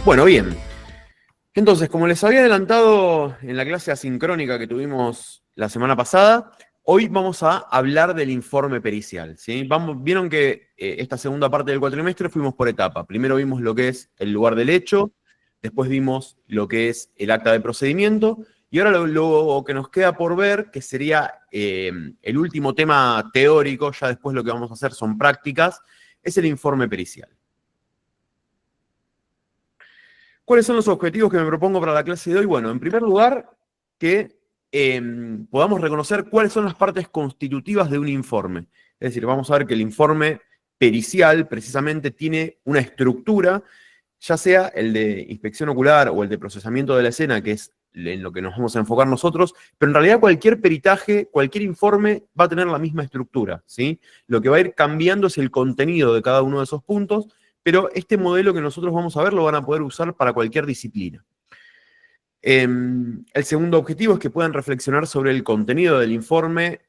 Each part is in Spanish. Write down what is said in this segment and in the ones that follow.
Bueno, bien. Entonces, como les había adelantado en la clase asincrónica que tuvimos la semana pasada, hoy vamos a hablar del informe pericial, ¿sí? Vieron que esta segunda parte del cuatrimestre fuimos por etapa. Primero vimos lo que es el lugar del hecho, después vimos lo que es el acta de procedimiento, y ahora lo que nos queda por ver, que sería el último tema teórico, ya después lo que vamos a hacer son prácticas, es el informe pericial. ¿Cuáles son los objetivos que me propongo para la clase de hoy? Bueno, en primer lugar, que podamos reconocer cuáles son las partes constitutivas de un informe. Es decir, vamos a ver que el informe pericial precisamente tiene una estructura, ya sea el de inspección ocular o el de procesamiento de la escena, que es en lo que nos vamos a enfocar nosotros, pero en realidad cualquier peritaje, cualquier informe va a tener la misma estructura, ¿sí? Lo que va a ir cambiando es el contenido de cada uno de esos puntos, pero este modelo que nosotros vamos a ver lo van a poder usar para cualquier disciplina. El segundo objetivo es que puedan reflexionar sobre el contenido del informe,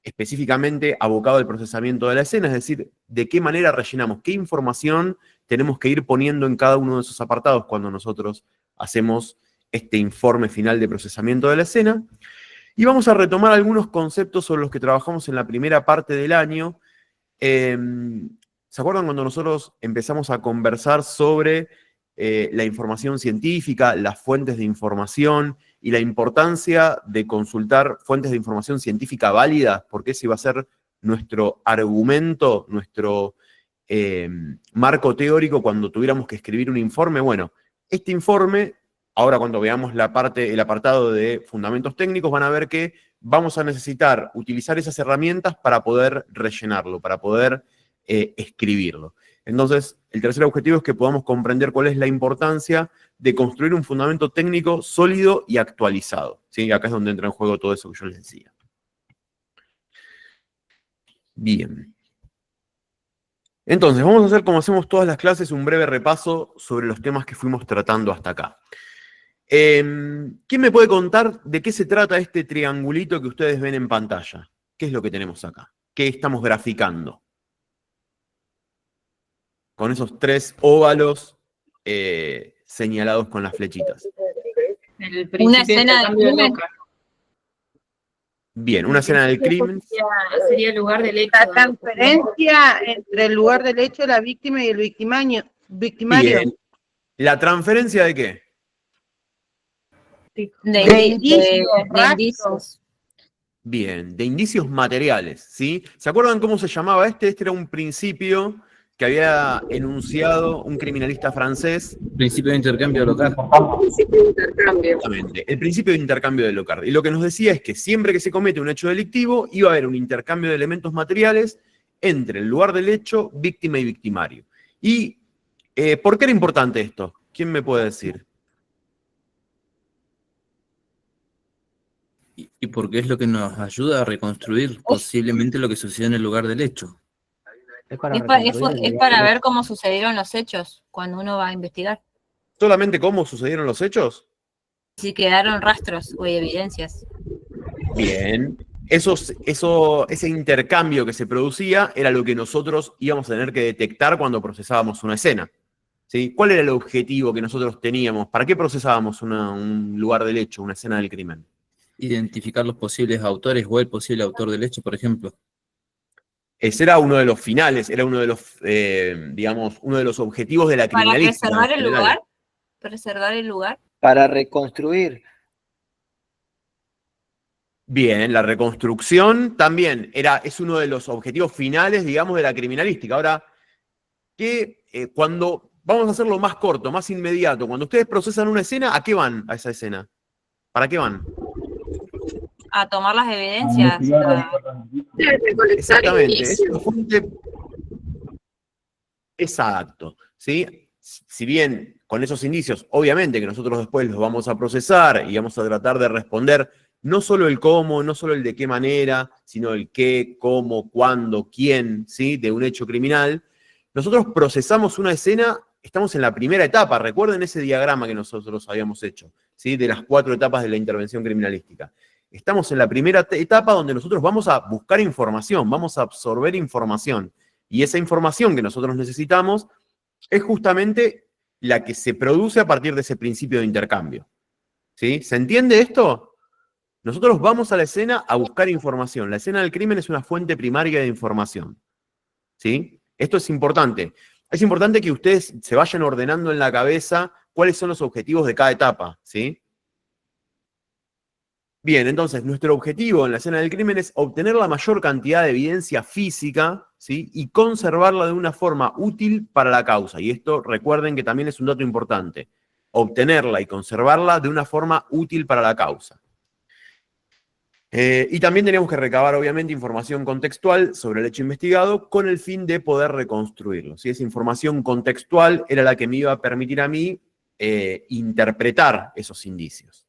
específicamente abocado al procesamiento de la escena, es decir, de qué manera rellenamos, qué información tenemos que ir poniendo en cada uno de esos apartados cuando nosotros hacemos este informe final de procesamiento de la escena. Y vamos a retomar algunos conceptos sobre los que trabajamos en la primera parte del año. ¿Se acuerdan cuando nosotros empezamos a conversar sobre la información científica, las fuentes de información y la importancia de consultar fuentes de información científica válidas? Porque ese va a ser nuestro argumento, nuestro marco teórico cuando tuviéramos que escribir un informe. Bueno, este informe, ahora cuando veamos el apartado de fundamentos técnicos, van a ver que vamos a necesitar utilizar esas herramientas para poder rellenarlo, para poder escribirlo. Entonces, el tercer objetivo es que podamos comprender cuál es la importancia de construir un fundamento técnico sólido y actualizado, ¿sí? Acá es donde entra en juego todo eso que yo les decía. Bien. Entonces, vamos a hacer, como hacemos todas las clases, un breve repaso sobre los temas que fuimos tratando hasta acá. ¿Quién me puede contar de qué se trata este triangulito que ustedes ven en pantalla? ¿Qué es lo que tenemos acá? ¿Qué estamos graficando? Con esos tres óvalos señalados con las flechitas. Una escena del crimen. Bien, una escena del crimen. Sería el lugar del hecho. La transferencia entre el lugar del hecho, la víctima y el victimario. Bien. ¿La transferencia de qué? De indicios. Bien, de indicios materiales, ¿sí? ¿Se acuerdan cómo se llamaba este? Este era un principio que había enunciado un criminalista francés. Principio de intercambio de Locard. Exactamente, el principio de intercambio de Locard. Y lo que nos decía es que siempre que se comete un hecho delictivo, iba a haber un intercambio de elementos materiales entre el lugar del hecho, víctima y victimario. ¿Y por qué era importante esto? ¿Quién me puede decir? Y porque es lo que nos ayuda a reconstruir posiblemente lo que sucedió en el lugar del hecho. Es para ver cómo sucedieron los hechos cuando uno va a investigar. ¿Solamente cómo sucedieron los hechos? Si quedaron rastros o evidencias. Bien. Ese intercambio que se producía era lo que nosotros íbamos a tener que detectar cuando procesábamos una escena, ¿sí? ¿Cuál era el objetivo que nosotros teníamos? ¿Para qué procesábamos un lugar del hecho, una escena del crimen? Identificar los posibles autores o el posible autor del hecho, por ejemplo. Ese era uno de los finales, era uno de los, digamos, uno de los objetivos de la criminalística. ¿Para preservar el lugar? ¿Preservar el lugar? Para reconstruir. Bien, la reconstrucción también es uno de los objetivos finales, digamos, de la criminalística. Ahora, cuando vamos a hacerlo más corto, más inmediato, cuando ustedes procesan una escena, ¿a qué van a esa escena? ¿Para qué van? A tomar las evidencias. Exactamente, es una fuente. Exacto, ¿sí? Si bien con esos indicios, obviamente que nosotros después los vamos a procesar y vamos a tratar de responder no solo el cómo, no solo el de qué manera, sino el qué, cómo, cuándo, quién, ¿sí? De un hecho criminal. Nosotros procesamos una escena, estamos en la primera etapa, recuerden ese diagrama que nosotros habíamos hecho, ¿sí? De las 4 etapas de la intervención criminalística. Estamos en la primera etapa donde nosotros vamos a buscar información, vamos a absorber información. Y esa información que nosotros necesitamos es justamente la que se produce a partir de ese principio de intercambio. ¿Sí? ¿Se entiende esto? Nosotros vamos a la escena a buscar información. La escena del crimen es una fuente primaria de información. ¿Sí? Esto es importante. Es importante que ustedes se vayan ordenando en la cabeza cuáles son los objetivos de cada etapa. ¿Sí? Bien, entonces, nuestro objetivo en la escena del crimen es obtener la mayor cantidad de evidencia física, ¿sí? Y conservarla de una forma útil para la causa. Y esto, recuerden que también es un dato importante. Obtenerla y conservarla de una forma útil para la causa. Y también tenemos que recabar, obviamente, información contextual sobre el hecho investigado con el fin de poder reconstruirlo. ¿Sí? Esa información contextual era la que me iba a permitir a mí interpretar esos indicios.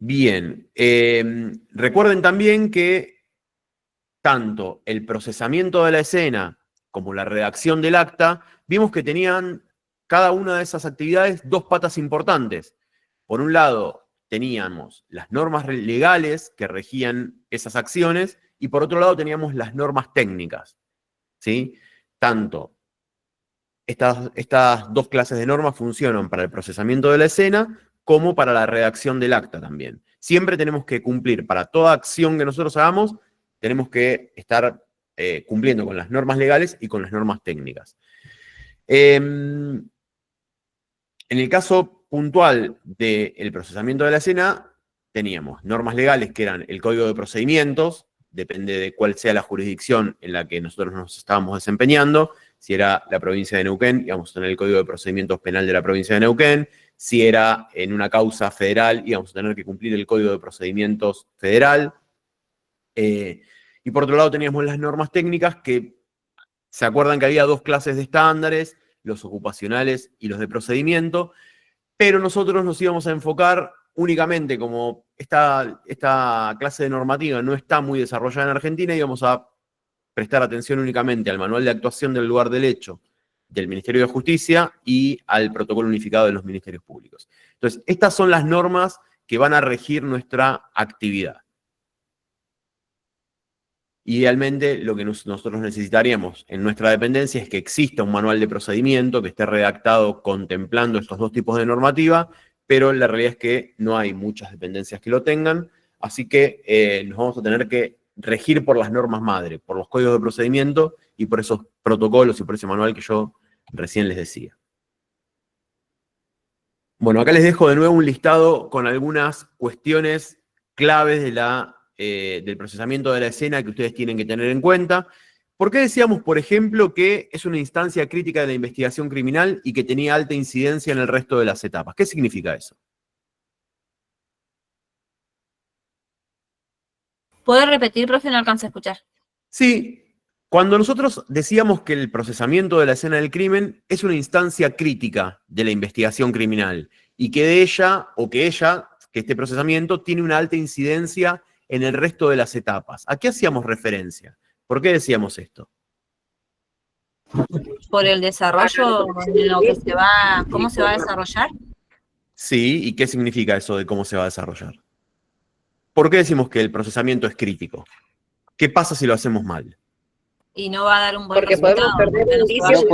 Bien, recuerden también que tanto el procesamiento de la escena como la redacción del acta, vimos que tenían cada una de esas actividades dos patas importantes. Por un lado, teníamos las normas legales que regían esas acciones y por otro lado teníamos las normas técnicas. ¿Sí? Tanto estas dos clases de normas funcionan para el procesamiento de la escena como para la redacción del acta también. Siempre tenemos que cumplir, para toda acción que nosotros hagamos, tenemos que estar cumpliendo con las normas legales y con las normas técnicas. En el caso puntual del procesamiento de la escena, teníamos normas legales que eran el Código de Procedimientos, depende de cuál sea la jurisdicción en la que nosotros nos estábamos desempeñando. Si era la provincia de Neuquén, íbamos a tener el Código de Procedimientos Penal de la provincia de Neuquén. Si era en una causa federal, íbamos a tener que cumplir el Código de Procedimientos Federal. Y por otro lado teníamos las normas técnicas que, ¿se acuerdan que había dos clases de estándares? Los ocupacionales y los de procedimiento. Pero nosotros nos íbamos a enfocar únicamente, como esta clase de normativa no está muy desarrollada en Argentina, íbamos a prestar atención únicamente al manual de actuación del lugar del hecho del Ministerio de Justicia y al protocolo unificado de los ministerios públicos. Entonces, estas son las normas que van a regir nuestra actividad. Idealmente, lo que nosotros necesitaríamos en nuestra dependencia es que exista un manual de procedimiento que esté redactado contemplando estos dos tipos de normativa, pero la realidad es que no hay muchas dependencias que lo tengan, así que nos vamos a tener que regir por las normas madre, por los códigos de procedimiento y por esos protocolos y por ese manual que yo recién les decía. Bueno, acá les dejo de nuevo un listado con algunas cuestiones claves del procesamiento de la escena que ustedes tienen que tener en cuenta. ¿Por qué decíamos, por ejemplo, que es una instancia crítica de la investigación criminal y que tenía alta incidencia en el resto de las etapas? ¿Qué significa eso? ¿Puede repetir, profe? No alcanza a escuchar. Sí, cuando nosotros decíamos que el procesamiento de la escena del crimen es una instancia crítica de la investigación criminal y que que este procesamiento tiene una alta incidencia en el resto de las etapas. ¿A qué hacíamos referencia? ¿Por qué decíamos esto? Por el desarrollo de lo que cómo se va a desarrollar. Sí, ¿y qué significa eso de cómo se va a desarrollar? ¿Por qué decimos que el procesamiento es crítico? ¿Qué pasa si lo hacemos mal? Y no va a dar un buen Porque resultado. podemos perder indicios.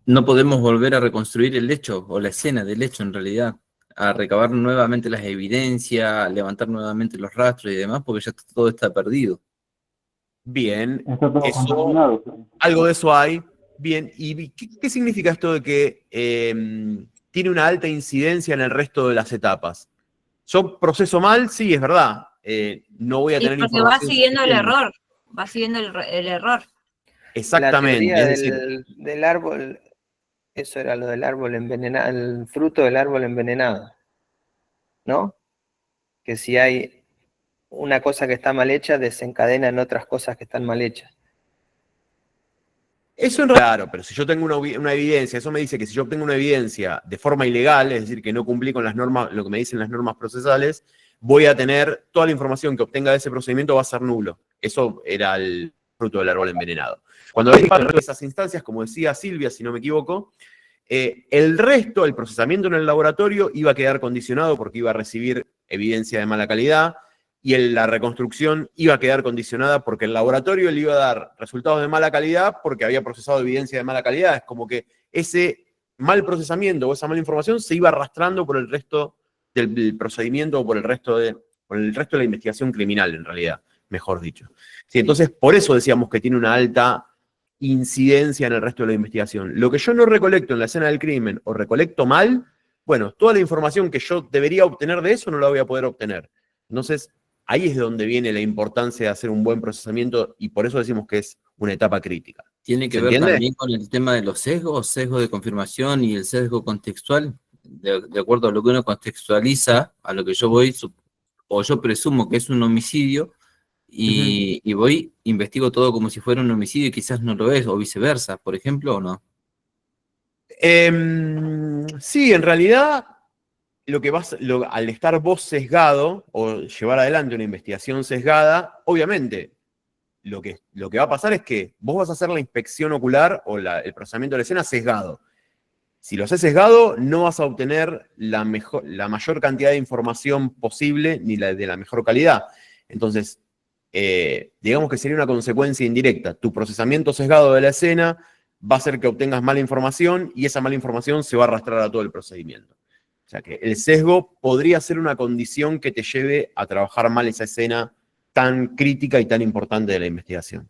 No podemos volver a reconstruir el hecho o la escena del hecho en realidad, a recabar nuevamente las evidencias, a levantar nuevamente los rastros y demás, porque ya todo está perdido. Bien, algo de eso hay. Bien, ¿y qué significa esto de que tiene una alta incidencia en el resto de las etapas? Yo proceso mal, sí, es verdad. No voy a tener porque información. Va siguiendo el error. Va siguiendo el error. Exactamente. La teoría es decir, del árbol, eso era lo del árbol envenenado, el fruto del árbol envenenado, ¿no? Que si hay una cosa que está mal hecha, desencadena en otras cosas que están mal hechas. eso en realidad, claro, pero si yo tengo una evidencia, eso me dice que si yo obtengo una evidencia de forma ilegal, es decir, que no cumplí con las normas, lo que me dicen las normas procesales, voy a tener toda la información que obtenga de ese procedimiento va a ser nulo. Eso era el fruto del árbol envenenado. Cuando hay esas instancias, como decía Silvia, si no me equivoco, el resto, el procesamiento en el laboratorio, iba a quedar condicionado porque iba a recibir evidencia de mala calidad, y la reconstrucción iba a quedar condicionada porque el laboratorio le iba a dar resultados de mala calidad porque había procesado evidencia de mala calidad. Es como que ese mal procesamiento o esa mala información se iba arrastrando por el resto del procedimiento o por el resto de la investigación criminal, en realidad, mejor dicho. Sí, entonces, por eso decíamos que tiene una alta incidencia en el resto de la investigación. Lo que yo no recolecto en la escena del crimen o recolecto mal, bueno, toda la información que yo debería obtener de eso no la voy a poder obtener. Entonces, ahí es donde viene la importancia de hacer un buen procesamiento y por eso decimos que es una etapa crítica. ¿Tiene que ver también con el tema de los sesgos, sesgo de confirmación y el sesgo contextual? De acuerdo a lo que uno contextualiza, a lo que yo voy, o yo presumo que es un homicidio, y voy, investigo todo como si fuera un homicidio y quizás no lo es, o viceversa, por ejemplo, ¿o no? Sí, en realidad, al estar vos sesgado, o llevar adelante una investigación sesgada, obviamente, lo que va a pasar es que vos vas a hacer la inspección ocular o el procesamiento de la escena sesgado. Si lo haces sesgado, no vas a obtener la mayor cantidad de información posible, ni de la mejor calidad. Entonces, digamos que sería una consecuencia indirecta. Tu procesamiento sesgado de la escena va a hacer que obtengas mala información y esa mala información se va a arrastrar a todo el procedimiento. O sea que el sesgo podría ser una condición que te lleve a trabajar mal esa escena tan crítica y tan importante de la investigación,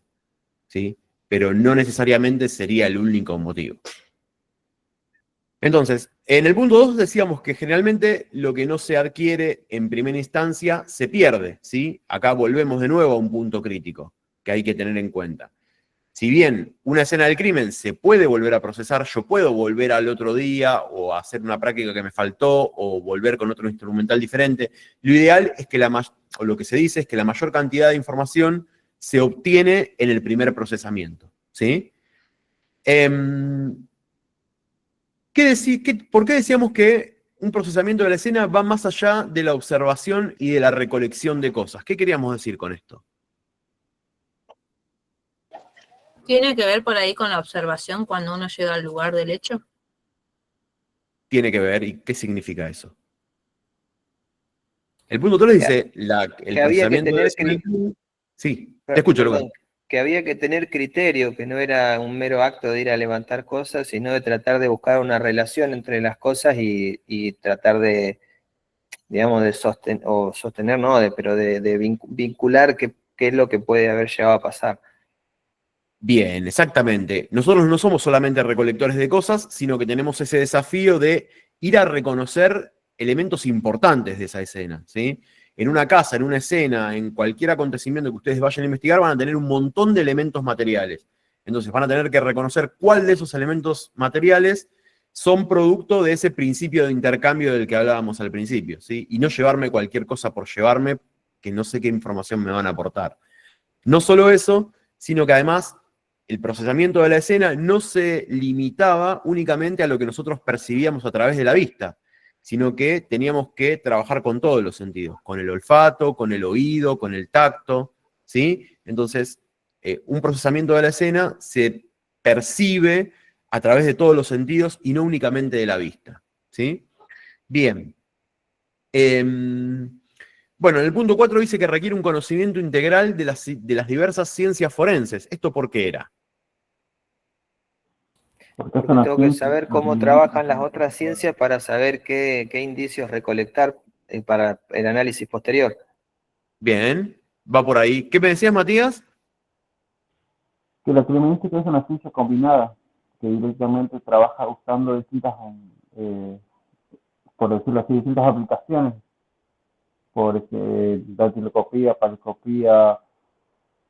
¿sí? Pero no necesariamente sería el único motivo. Entonces, en el punto 2 decíamos que generalmente lo que no se adquiere en primera instancia se pierde, ¿sí? Acá volvemos de nuevo a un punto crítico que hay que tener en cuenta. Si bien una escena del crimen se puede volver a procesar, yo puedo volver al otro día o hacer una práctica que me faltó o volver con otro instrumental diferente, lo ideal es que o lo que se dice es que la mayor cantidad de información se obtiene en el primer procesamiento, ¿sí? ¿Por qué decíamos que un procesamiento de la escena va más allá de la observación y de la recolección de cosas? ¿Qué queríamos decir con esto? ¿Tiene que ver por ahí con la observación cuando uno llega al lugar del hecho? Tiene que ver, ¿y qué significa eso? El punto 3 dice, el procesamiento de la escena... Sí, te escucho, Lucas. Que había que tener criterio, que no era un mero acto de ir a levantar cosas, sino de tratar de buscar una relación entre las cosas y tratar de, digamos, de sostener, no, pero de vincular qué es lo que puede haber llegado a pasar. Bien, exactamente. Nosotros no somos solamente recolectores de cosas, sino que tenemos ese desafío de ir a reconocer elementos importantes de esa escena, ¿sí? En una casa, en una escena, en cualquier acontecimiento que ustedes vayan a investigar, van a tener un montón de elementos materiales. Entonces van a tener que reconocer cuál de esos elementos materiales son producto de ese principio de intercambio del que hablábamos al principio, ¿sí? Y no llevarme cualquier cosa por llevarme, que no sé qué información me van a aportar. No solo eso, sino que además el procesamiento de la escena no se limitaba únicamente a lo que nosotros percibíamos a través de la vista, sino que teníamos que trabajar con todos los sentidos, con el olfato, con el oído, con el tacto, ¿sí? Entonces, un procesamiento de la escena se percibe a través de todos los sentidos y no únicamente de la vista, ¿sí? Bien. Bueno, en el punto 4 dice que requiere un conocimiento integral de las diversas ciencias forenses. ¿Esto por qué era? Porque tengo que saber cómo trabajan las otras ciencias para saber qué indicios recolectar para el análisis posterior. Bien, va por ahí. ¿Qué me decías, Matías? Que la criminística es una ciencia combinada, que directamente trabaja usando distintas, por decirlo así, distintas aplicaciones. Por dactiloscopía, palposcopía,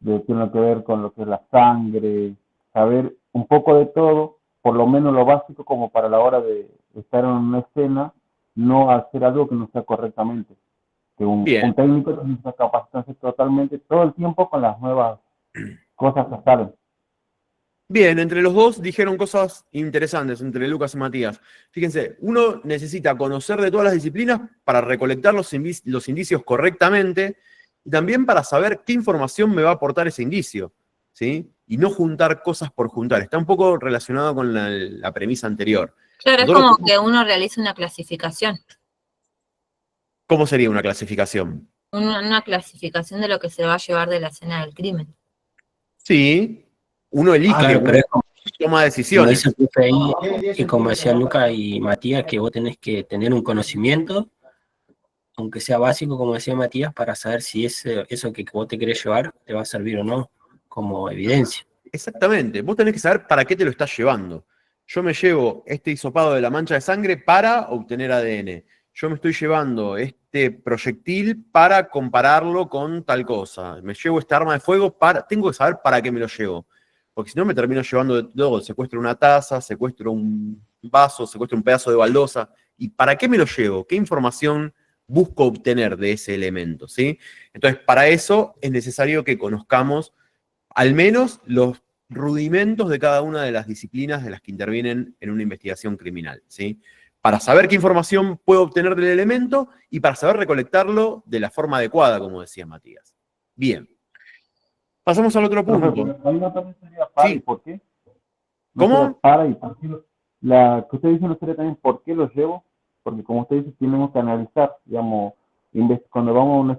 tiene que ver con lo que es la sangre, saber un poco de todo, por lo menos lo básico como para la hora de estar en una escena, no hacer algo que no sea correctamente. Que un técnico tiene que capacitarse totalmente todo el tiempo con las nuevas cosas que salen. Bien, entre los dos dijeron cosas interesantes, entre Lucas y Matías. Fíjense, uno necesita conocer de todas las disciplinas para recolectar los indicios correctamente y también para saber qué información me va a aportar ese indicio, ¿sí? Y no juntar cosas por juntar. Está un poco relacionado con la premisa anterior. Claro, es como que uno realiza una clasificación. ¿Cómo sería una clasificación? una clasificación de lo que se va a llevar de la escena del crimen. Sí, uno elige, Claro, pero es uno toma como decisiones. dice el profe ahí, y como decían Luca y Matías, que vos tenés que tener un conocimiento, aunque sea básico, como decía Matías, para saber si eso que vos te querés llevar te va a servir o no, como evidencia. Exactamente, vos tenés que saber para qué te lo estás llevando. Yo me llevo este hisopado de la mancha de sangre para obtener ADN. Yo me estoy llevando este proyectil para compararlo con tal cosa. Me llevo esta arma de fuego tengo que saber para qué me lo llevo. Porque si no me termino llevando de todo. Secuestro una taza, secuestro un vaso, secuestro un pedazo de baldosa. ¿Y para qué me lo llevo? ¿Qué información busco obtener de ese elemento? ¿Sí? Entonces, para eso es necesario que conozcamos al menos los rudimentos de cada una de las disciplinas de las que intervienen en una investigación criminal, ¿sí? Para saber qué información puedo obtener del elemento y para saber recolectarlo de la forma adecuada, como decía Matías. Bien. Pasamos al otro punto. Profesor, ahí no también sería para Sí. y por qué. No ¿Cómo? sería para y por qué. La que usted dice no sería también por qué los llevo, porque como usted dice, tenemos que analizar, digamos, cuando vamos a una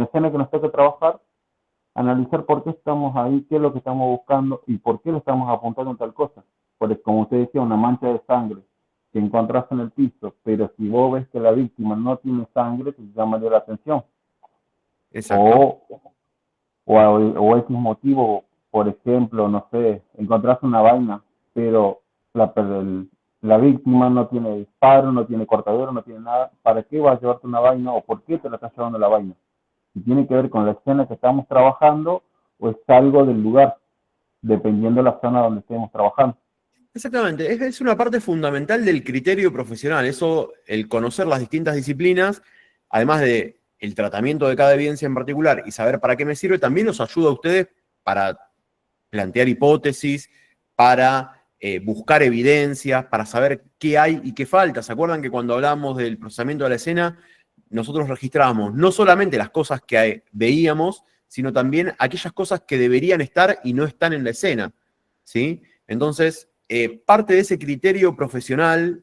escena que nos toca trabajar, analizar por qué estamos ahí, qué es lo que estamos buscando y por qué lo estamos apuntando en tal cosa. Porque como usted decía, una mancha de sangre que encontraste en el piso, pero si vos ves que la víctima no tiene sangre, te llamaría la atención. Exacto. O X motivo, por ejemplo, no sé, encontraste una vaina, pero la víctima no tiene disparo, no tiene cortadero, no tiene nada. ¿Para qué vas a llevarte una vaina o por qué te la estás llevando la vaina? Si tiene que ver con la escena que estamos trabajando o es algo del lugar, dependiendo de la zona donde estemos trabajando. Exactamente, es una parte fundamental del criterio profesional. Eso, el conocer las distintas disciplinas, además de el tratamiento de cada evidencia en particular y saber para qué me sirve, también nos ayuda a ustedes para plantear hipótesis, para buscar evidencias, para saber qué hay y qué falta. ¿Se acuerdan que cuando hablamos del procesamiento de la escena, nosotros registrábamos no solamente las cosas que veíamos, sino también aquellas cosas que deberían estar y no están en la escena, ¿sí? Entonces, parte de ese criterio profesional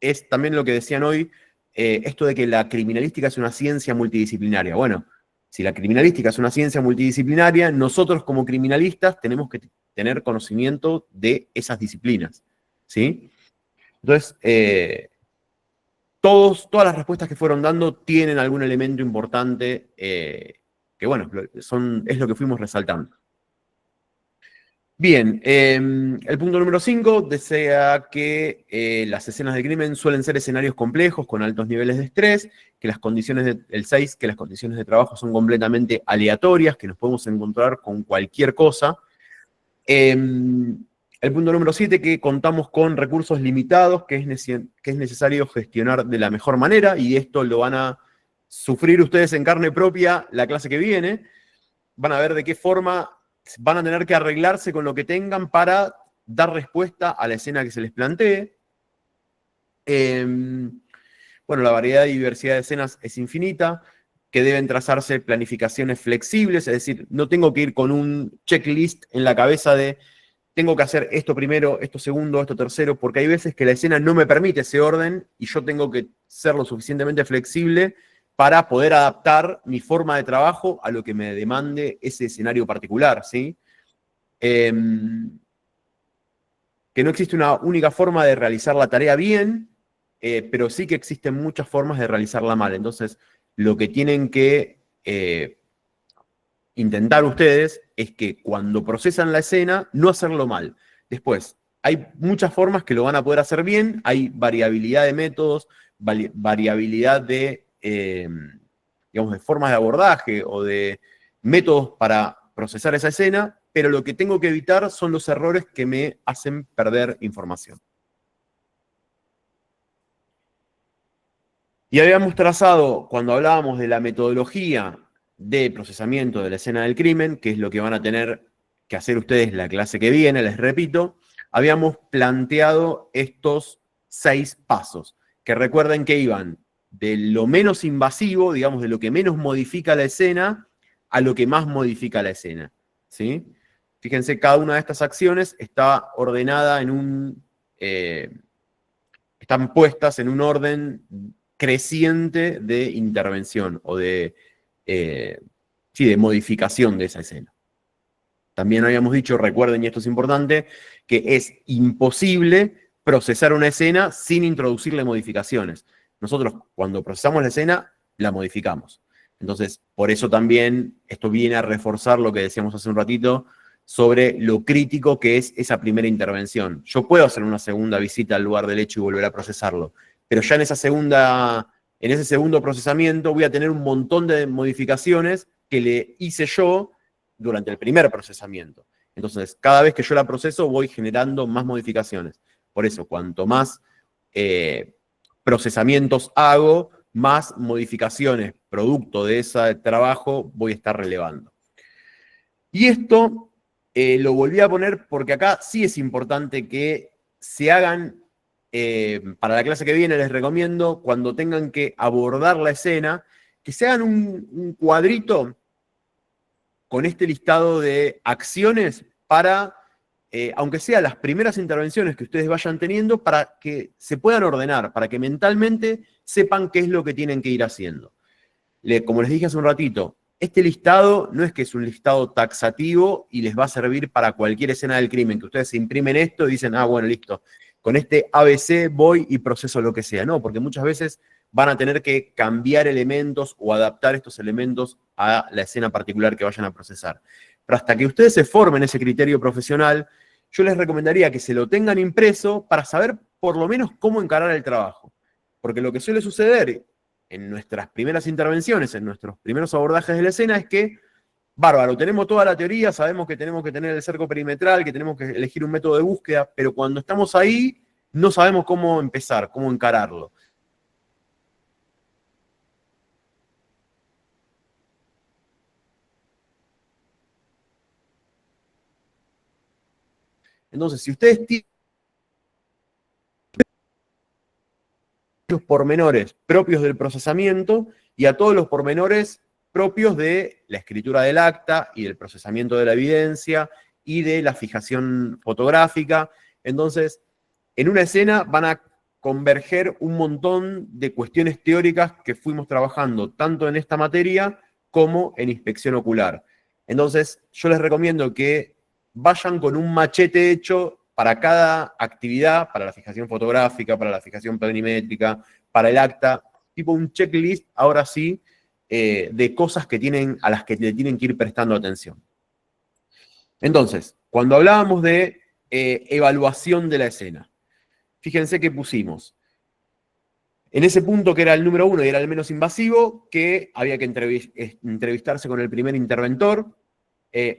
es también lo que decían hoy, esto de que la criminalística es una ciencia multidisciplinaria. Bueno, si la criminalística es una ciencia multidisciplinaria, nosotros como criminalistas tenemos que tener conocimiento de esas disciplinas, ¿sí? Entonces, todas las respuestas que fueron dando tienen algún elemento importante que, bueno, es lo que fuimos resaltando. Bien, el punto número 5 desea que las escenas de crimen suelen ser escenarios complejos con altos niveles de estrés, que las condiciones el 6, que las condiciones de trabajo son completamente aleatorias, que nos podemos encontrar con cualquier cosa. El punto número 7, que contamos con recursos limitados, que es necesario gestionar de la mejor manera, y esto lo van a sufrir ustedes en carne propia la clase que viene. Van a ver de qué forma van a tener que arreglarse con lo que tengan para dar respuesta a la escena que se les plantee. Bueno, la variedad y diversidad de escenas es infinita, que deben trazarse planificaciones flexibles, es decir, no tengo que ir con un checklist en la cabeza de tengo que hacer esto primero, esto segundo, esto tercero, porque hay veces que la escena no me permite ese orden y yo tengo que ser lo suficientemente flexible para poder adaptar mi forma de trabajo a lo que me demande ese escenario particular, ¿sí? Que no existe una única forma de realizar la tarea bien, pero sí que existen muchas formas de realizarla mal. Entonces, lo que tienen que intentar ustedes es que cuando procesan la escena, no hacerlo mal. Después, hay muchas formas que lo van a poder hacer bien, hay variabilidad de métodos, variabilidad de, digamos, de formas de abordaje o de métodos para procesar esa escena, pero lo que tengo que evitar son los errores que me hacen perder información. Y habíamos trazado, cuando hablábamos de la metodología de procesamiento de la escena del crimen, que es lo que van a tener que hacer ustedes la clase que viene, les repito, habíamos planteado estos 6 pasos, que recuerden que iban de lo menos invasivo, digamos, de lo que menos modifica la escena, a lo que más modifica la escena, ¿sí? Fíjense, cada una de estas acciones está ordenada en están puestas en un orden creciente de intervención o de modificación de esa escena. También habíamos dicho, recuerden, y esto es importante, que es imposible procesar una escena sin introducirle modificaciones. Nosotros, cuando procesamos la escena, la modificamos. Entonces, por eso también esto viene a reforzar lo que decíamos hace un ratito sobre lo crítico que es esa primera intervención. Yo puedo hacer una segunda visita al lugar del hecho y volver a procesarlo, pero ya en ese segundo procesamiento voy a tener un montón de modificaciones que le hice yo durante el primer procesamiento. Entonces, cada vez que yo la proceso, voy generando más modificaciones. Por eso, cuanto más procesamientos hago, más modificaciones producto de ese trabajo voy a estar relevando. Y esto lo volví a poner porque acá sí es importante que se hagan, para la clase que viene les recomiendo, cuando tengan que abordar la escena, que se hagan un cuadrito con este listado de acciones para, aunque sea las primeras intervenciones que ustedes vayan teniendo, para que se puedan ordenar, para que mentalmente sepan qué es lo que tienen que ir haciendo. Como les dije hace un ratito, este listado no es que es un listado taxativo y les va a servir para cualquier escena del crimen, que ustedes se imprimen esto y dicen, ah, bueno, listo, con este ABC voy y proceso lo que sea. No, porque muchas veces van a tener que cambiar elementos o adaptar estos elementos a la escena particular que vayan a procesar. Pero hasta que ustedes se formen ese criterio profesional, yo les recomendaría que se lo tengan impreso para saber por lo menos cómo encarar el trabajo. Porque lo que suele suceder en nuestras primeras intervenciones, en nuestros primeros abordajes de la escena, es que, bárbaro, tenemos toda la teoría, sabemos que tenemos que tener el cerco perimetral, que tenemos que elegir un método de búsqueda, pero cuando estamos ahí, no sabemos cómo empezar, cómo encararlo. Entonces, si ustedes tienen los pormenores propios del procesamiento y a todos los pormenores propios de la escritura del acta y del procesamiento de la evidencia y de la fijación fotográfica, entonces, en una escena van a converger un montón de cuestiones teóricas que fuimos trabajando tanto en esta materia como en inspección ocular. Entonces, yo les recomiendo que vayan con un machete hecho para cada actividad, para la fijación fotográfica, para la fijación planimétrica, para el acta, tipo un checklist, ahora sí, de cosas a las que le tienen que ir prestando atención. Entonces, cuando hablábamos de evaluación de la escena, fíjense que pusimos, en ese punto que era el número 1 y era el menos invasivo, que había que entrevistarse con el primer interventor,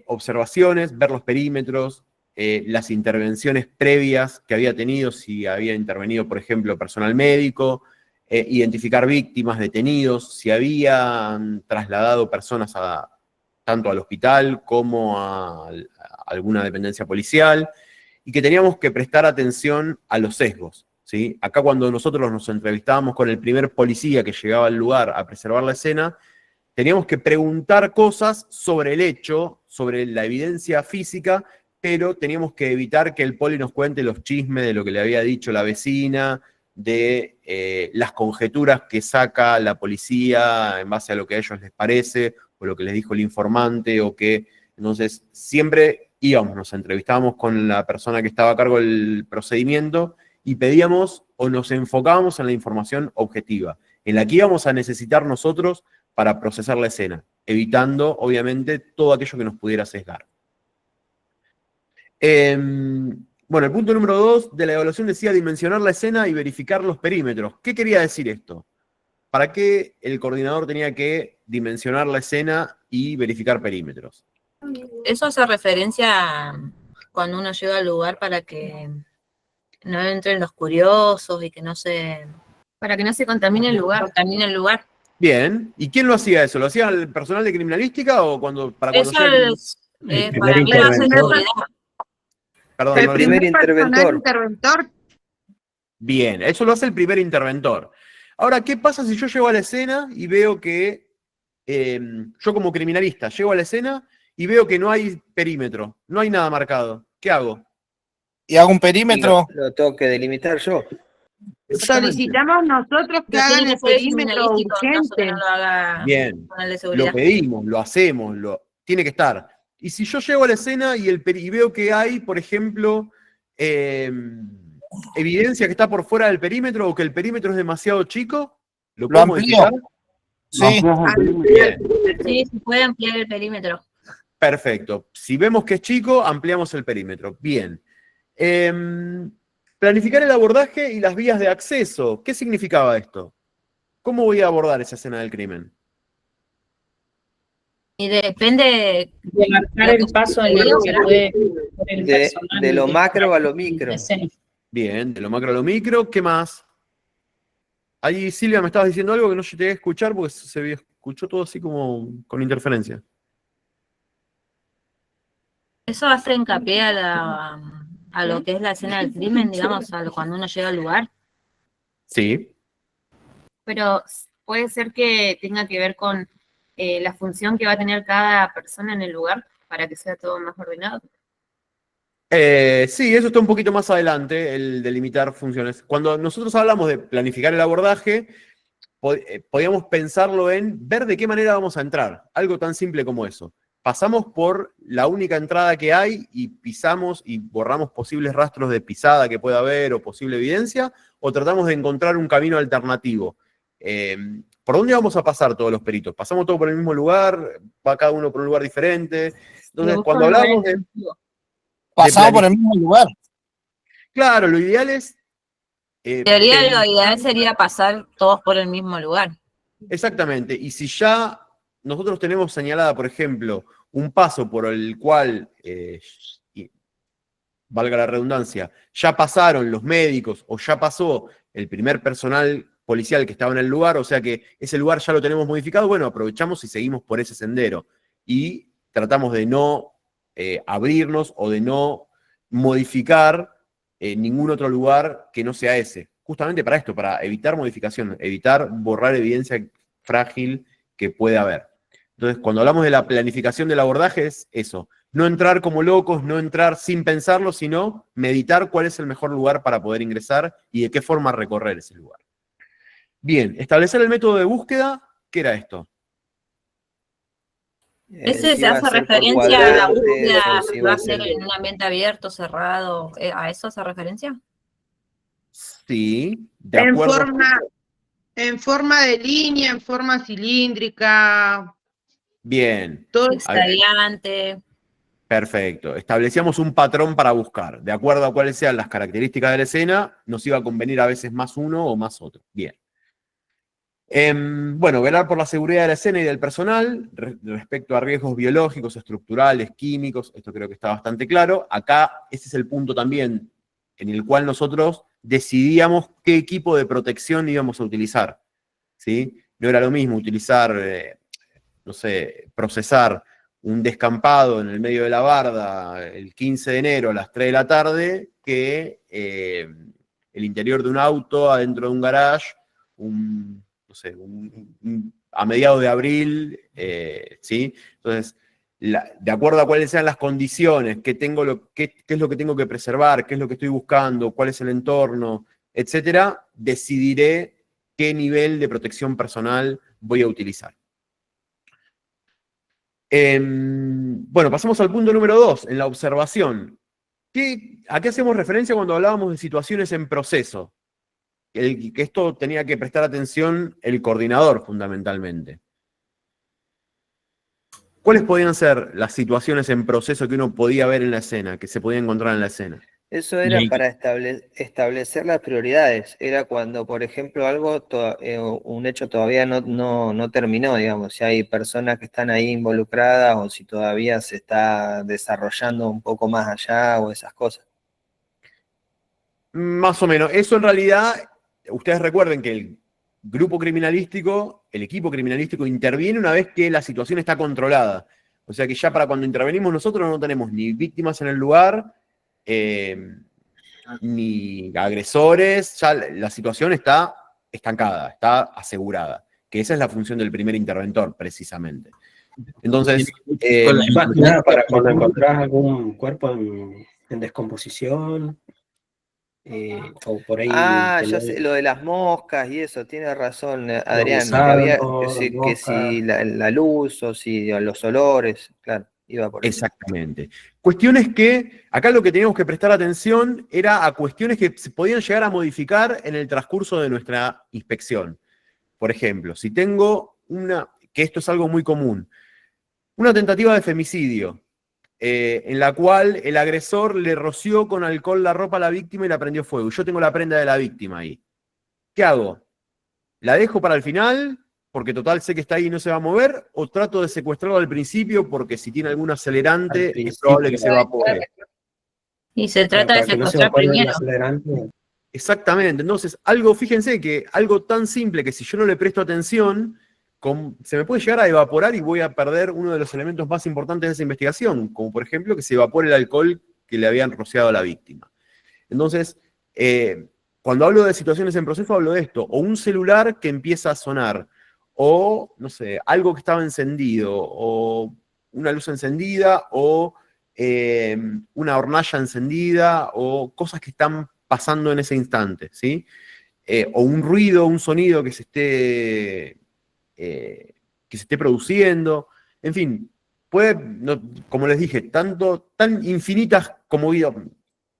observaciones, ver los perímetros, las intervenciones previas que había tenido, si había intervenido, por ejemplo, personal médico, identificar víctimas, detenidos, si habían trasladado personas tanto al hospital como a alguna dependencia policial, y que teníamos que prestar atención a los sesgos, ¿sí? Acá cuando nosotros nos entrevistábamos con el primer policía que llegaba al lugar a preservar la escena, teníamos que preguntar cosas sobre el hecho, sobre la evidencia física, pero teníamos que evitar que el poli nos cuente los chismes de lo que le había dicho la vecina, de las conjeturas que saca la policía en base a lo que a ellos les parece, o lo que les dijo el informante, o que, entonces, siempre íbamos, nos entrevistábamos con la persona que estaba a cargo del procedimiento y pedíamos o nos enfocábamos en la información objetiva, en la que íbamos a necesitar nosotros para procesar la escena, evitando, obviamente, todo aquello que nos pudiera sesgar. Bueno, el punto número 2 de la evaluación decía dimensionar la escena y verificar los perímetros. ¿Qué quería decir esto? ¿Para qué el coordinador tenía que dimensionar la escena y verificar perímetros? Eso hace referencia a cuando uno llega al lugar para que no entren los curiosos y que para que no se contamine el lugar. Bien. ¿Y quién lo hacía eso? ¿Lo hacía el personal de criminalística o para cuando eso es primer para mí la seguridad. Perdón, El no, primer interventor. interventor. Bien, eso lo hace el primer interventor. Ahora, ¿qué pasa si yo llego a la escena y veo que, yo como criminalista, llego a la escena y veo que no hay perímetro, no hay nada marcado? ¿Qué hago? Y hago un perímetro. Lo tengo que delimitar yo. Exactamente. Solicitamos nosotros que Pero hagan tiene el que ser perímetro criminalístico, no que urgente. no lo haga Bien, con el de lo seguridad. pedimos, lo hacemos, tiene que estar. Y si yo llego a la escena y veo que hay, por ejemplo, evidencia que está por fuera del perímetro o que el perímetro es demasiado chico, ¿lo puedo amplío. modificar? Sí, Amplias el perímetro. Bien, Sí, se puede ampliar el perímetro. perfecto. Si vemos que es chico, ampliamos el perímetro. Bien. Planificar el abordaje y las vías de acceso. ¿Qué significaba esto? ¿Cómo voy a abordar esa escena del crimen? Y depende De marcar el paso en el que puede el personal De lo macro a lo micro. escena. Bien, de lo macro a lo micro, ¿qué más? Ahí, Silvia, me estabas diciendo algo que no llegué a escuchar porque se escuchó todo así como con interferencia. Eso hace hincapié a lo que es la escena del crimen, digamos, cuando uno llega al lugar. Sí. Pero puede ser que tenga que ver con la función que va a tener cada persona en el lugar para que sea todo más ordenado. Sí, eso está un poquito más adelante, el delimitar funciones. Cuando nosotros hablamos de planificar el abordaje, podíamos pensarlo en ver de qué manera vamos a entrar. Algo tan simple como eso. Pasamos por la única entrada que hay y pisamos y borramos posibles rastros de pisada que pueda haber o posible evidencia, o tratamos de encontrar un camino alternativo. ¿Por dónde vamos a pasar todos los peritos? ¿Pasamos todo por el mismo lugar? ¿Va cada uno por un lugar diferente? Entonces, cuando hablamos de... Pasado por el mismo lugar. Claro, lo ideal es... En teoría, lo ideal sería pasar todos por el mismo lugar. Exactamente. Y si ya nosotros tenemos señalada, por ejemplo, un paso por el cual, valga la redundancia, ya pasaron los médicos o ya pasó el primer personal policial que estaba en el lugar, o sea que ese lugar ya lo tenemos modificado, bueno, aprovechamos y seguimos por ese sendero. Y tratamos de no abrirnos o de no modificar ningún otro lugar que no sea ese. Justamente para esto, para evitar modificación, evitar borrar evidencia frágil que puede haber. Entonces, cuando hablamos de la planificación del abordaje es eso, no entrar como locos, no entrar sin pensarlo, sino meditar cuál es el mejor lugar para poder ingresar y de qué forma recorrer ese lugar. Bien, establecer el método de búsqueda, ¿qué era esto? Ese Si se va a hace ser por referencia a la cuadrantes, búsqueda, o si si va va a a ser ser- en un ambiente abierto, cerrado, ¿a eso hace referencia? Sí, de acuerdo. En forma de línea, en forma cilíndrica, Bien, todo Estadiante. perfecto. Establecíamos un patrón para buscar. De acuerdo a cuáles sean las características de la escena, nos iba a convenir a veces más uno o más otro. Bien. Bueno, velar por la seguridad de la escena y del personal, respecto a riesgos biológicos, estructurales, químicos, esto creo que está bastante claro. Acá, este es el punto también en el cual nosotros decidíamos qué equipo de protección íbamos a utilizar, ¿sí? No era lo mismo utilizar, no sé, procesar un descampado en el medio de la barda el 15 de enero a las 3 de la tarde que el interior de un auto adentro de un garage, a mediados de abril, ¿sí? Entonces, de acuerdo a cuáles sean las condiciones, qué es lo que tengo que preservar, qué es lo que estoy buscando, cuál es el entorno, etcétera, decidiré qué nivel de protección personal voy a utilizar. Bueno, pasamos al punto número 2, en la observación. ¿A qué hacemos referencia cuando hablábamos de situaciones en proceso? Que esto tenía que prestar atención el coordinador, fundamentalmente. ¿Cuáles podían ser las situaciones en proceso que uno podía ver en la escena, que se podía encontrar en la escena? Eso era Y- para establecer las prioridades. Era cuando, por ejemplo, un hecho todavía no terminó, digamos. Si hay personas que están ahí involucradas o si todavía se está desarrollando un poco más allá o esas cosas. Más o menos. Eso en realidad, ustedes recuerden que el grupo criminalístico, el equipo criminalístico interviene una vez que la situación está controlada. O sea que ya para cuando intervenimos nosotros no tenemos ni víctimas en el lugar, ni agresores, ya la situación está estancada, está asegurada. Que esa es la función del primer interventor, precisamente. Entonces, Más que nada para cuando encontrás algún cuerpo en descomposición. O por ahí Ah, ya tener sé, lo de las moscas y eso, tiene razón, los Adrián, que había gusanos, que moscas. si la luz o si los olores, claro, iba por eso. Exactamente. Cuestiones que, acá lo que teníamos que prestar atención era a cuestiones que se podían llegar a modificar en el transcurso de nuestra inspección. Por ejemplo, si tengo que esto es algo muy común, una tentativa de femicidio, en la cual el agresor le roció con alcohol la ropa a la víctima y la prendió fuego. Yo tengo la prenda de la víctima ahí. ¿Qué hago? ¿La dejo para el final? Porque total sé que está ahí y no se va a mover, o trato de secuestrarlo al principio porque si tiene algún Al acelerante es principio, probable que se evapore. Y se claro, trata de para que no se secuestrar evapore el primero. acelerante. Exactamente, entonces fíjense que algo tan simple que si yo no le presto atención, se me puede llegar a evaporar y voy a perder uno de los elementos más importantes de esa investigación, como por ejemplo que se evapore el alcohol que le habían rociado a la víctima. Entonces, cuando hablo de situaciones en proceso, hablo de esto, o un celular que empieza a sonar, o, no sé, algo que estaba encendido, o una luz encendida, o una hornalla encendida, o cosas que están pasando en ese instante, ¿sí? O un ruido, un sonido que se esté produciendo, en fin, como les dije, tan infinitas como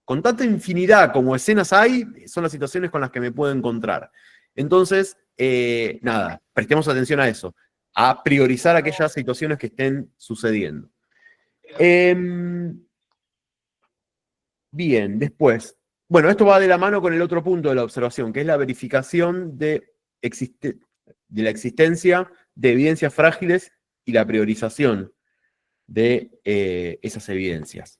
con tanta infinidad como escenas hay, son las situaciones con las que me puedo encontrar. Entonces, nada, prestemos atención a eso, a priorizar aquellas situaciones que estén sucediendo. Bien, después. Bueno, esto va de la mano con el otro punto de la observación, que es la verificación de la existencia de evidencias frágiles y la priorización de esas evidencias.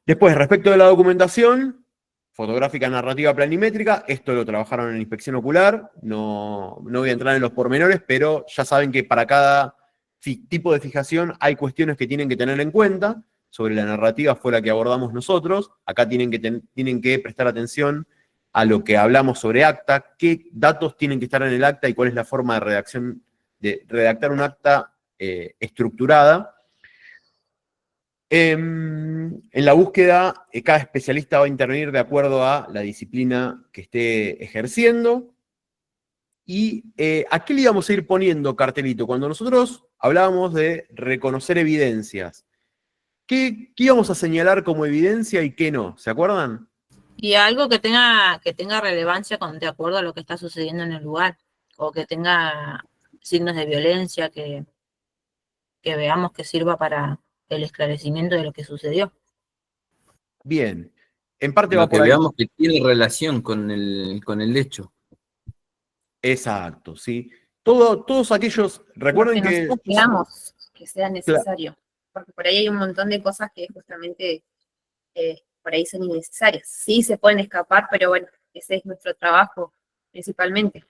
Después, respecto de la documentación, fotográfica, narrativa, planimétrica, esto lo trabajaron en inspección ocular, no voy a entrar en los pormenores, pero ya saben que para cada tipo de fijación hay cuestiones que tienen que tener en cuenta. Sobre la narrativa fue la que abordamos nosotros, acá tienen que prestar atención a lo que hablamos sobre acta, qué datos tienen que estar en el acta y cuál es la forma de redactar un acta estructurada. En la búsqueda, cada especialista va a intervenir de acuerdo a la disciplina que esté ejerciendo. ¿Y a qué le íbamos a ir poniendo cartelito? Cuando nosotros hablábamos de reconocer evidencias, ¿qué íbamos a señalar como evidencia y qué no? ¿Se acuerdan? Y algo que tenga relevancia de acuerdo a lo que está sucediendo en el lugar, o que tenga signos de violencia que veamos que sirva para el esclarecimiento de lo que sucedió. Bien, en parte va Lo que por ahí. veamos que tiene relación con el hecho. Exacto, sí. Todos aquellos, recuerden Lo que que... nosotros veamos que sea necesario. Porque por ahí hay un montón de cosas que justamente por ahí son innecesarias. Sí se pueden escapar, pero bueno, ese es nuestro trabajo principalmente.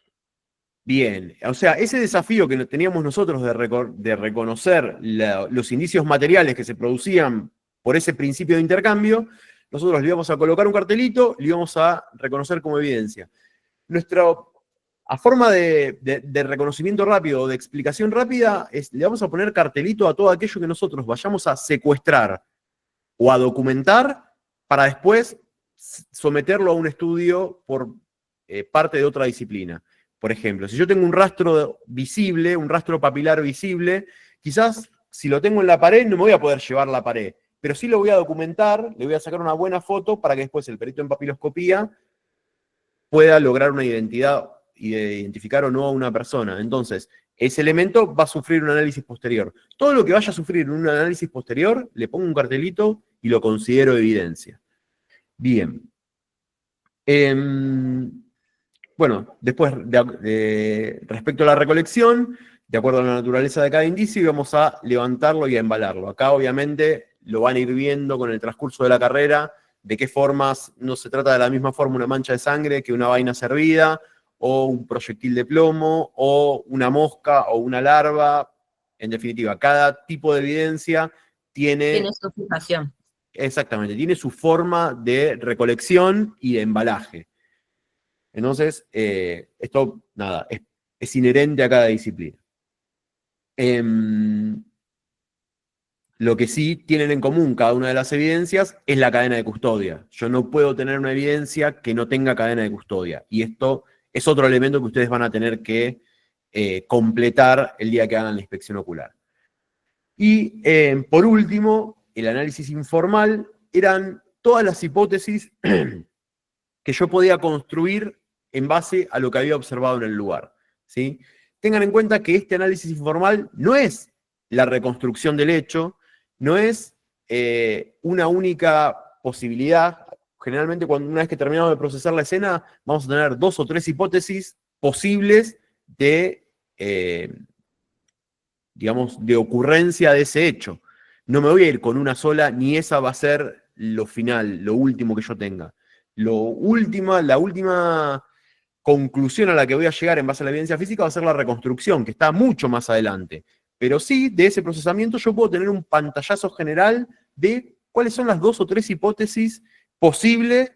Bien, o sea, ese desafío que teníamos nosotros de reconocer los indicios materiales que se producían por ese principio de intercambio, nosotros le íbamos a colocar un cartelito, le íbamos a reconocer como evidencia. A forma de reconocimiento rápido o de explicación rápida, le vamos a poner cartelito a todo aquello que nosotros vayamos a secuestrar o a documentar para después someterlo a un estudio por parte de otra disciplina. Por ejemplo, si yo tengo un rastro visible, un rastro papilar visible, quizás si lo tengo en la pared no me voy a poder llevar la pared, pero sí lo voy a documentar, le voy a sacar una buena foto para que después el perito en papiloscopía pueda lograr una identidad y identificar o no a una persona. Entonces, ese elemento va a sufrir un análisis posterior. Todo lo que vaya a sufrir un análisis posterior, le pongo un cartelito y lo considero evidencia. Bien. Bueno, después, respecto a la recolección, de acuerdo a la naturaleza de cada indicio, vamos a levantarlo y a embalarlo. Acá, obviamente, lo van a ir viendo con el transcurso de la carrera, de qué formas, no se trata de la misma forma una mancha de sangre que una vaina servida, o un proyectil de plomo, o una mosca, o una larva. En definitiva, cada tipo de evidencia Tiene su fijación. exactamente, tiene su forma de recolección y de embalaje. Entonces, esto, nada, es inherente a cada disciplina. Lo que sí tienen en común cada una de las evidencias es la cadena de custodia. Yo no puedo tener una evidencia que no tenga cadena de custodia. Y esto es otro elemento que ustedes van a tener que completar el día que hagan la inspección ocular. Y por último, el análisis informal eran todas las hipótesis que yo podía construir en base a lo que había observado en el lugar, ¿sí? Tengan en cuenta que este análisis informal no es la reconstrucción del hecho, no es una única posibilidad. Generalmente, una vez que terminamos de procesar la escena, vamos a tener 2 o 3 hipótesis posibles de, digamos, de ocurrencia de ese hecho. No me voy a ir con una sola, ni esa va a ser lo final, lo último que yo tenga. La última conclusión a la que voy a llegar en base a la evidencia física va a ser la reconstrucción, que está mucho más adelante. Pero sí, de ese procesamiento yo puedo tener un pantallazo general de cuáles son las 2 o 3 hipótesis posibles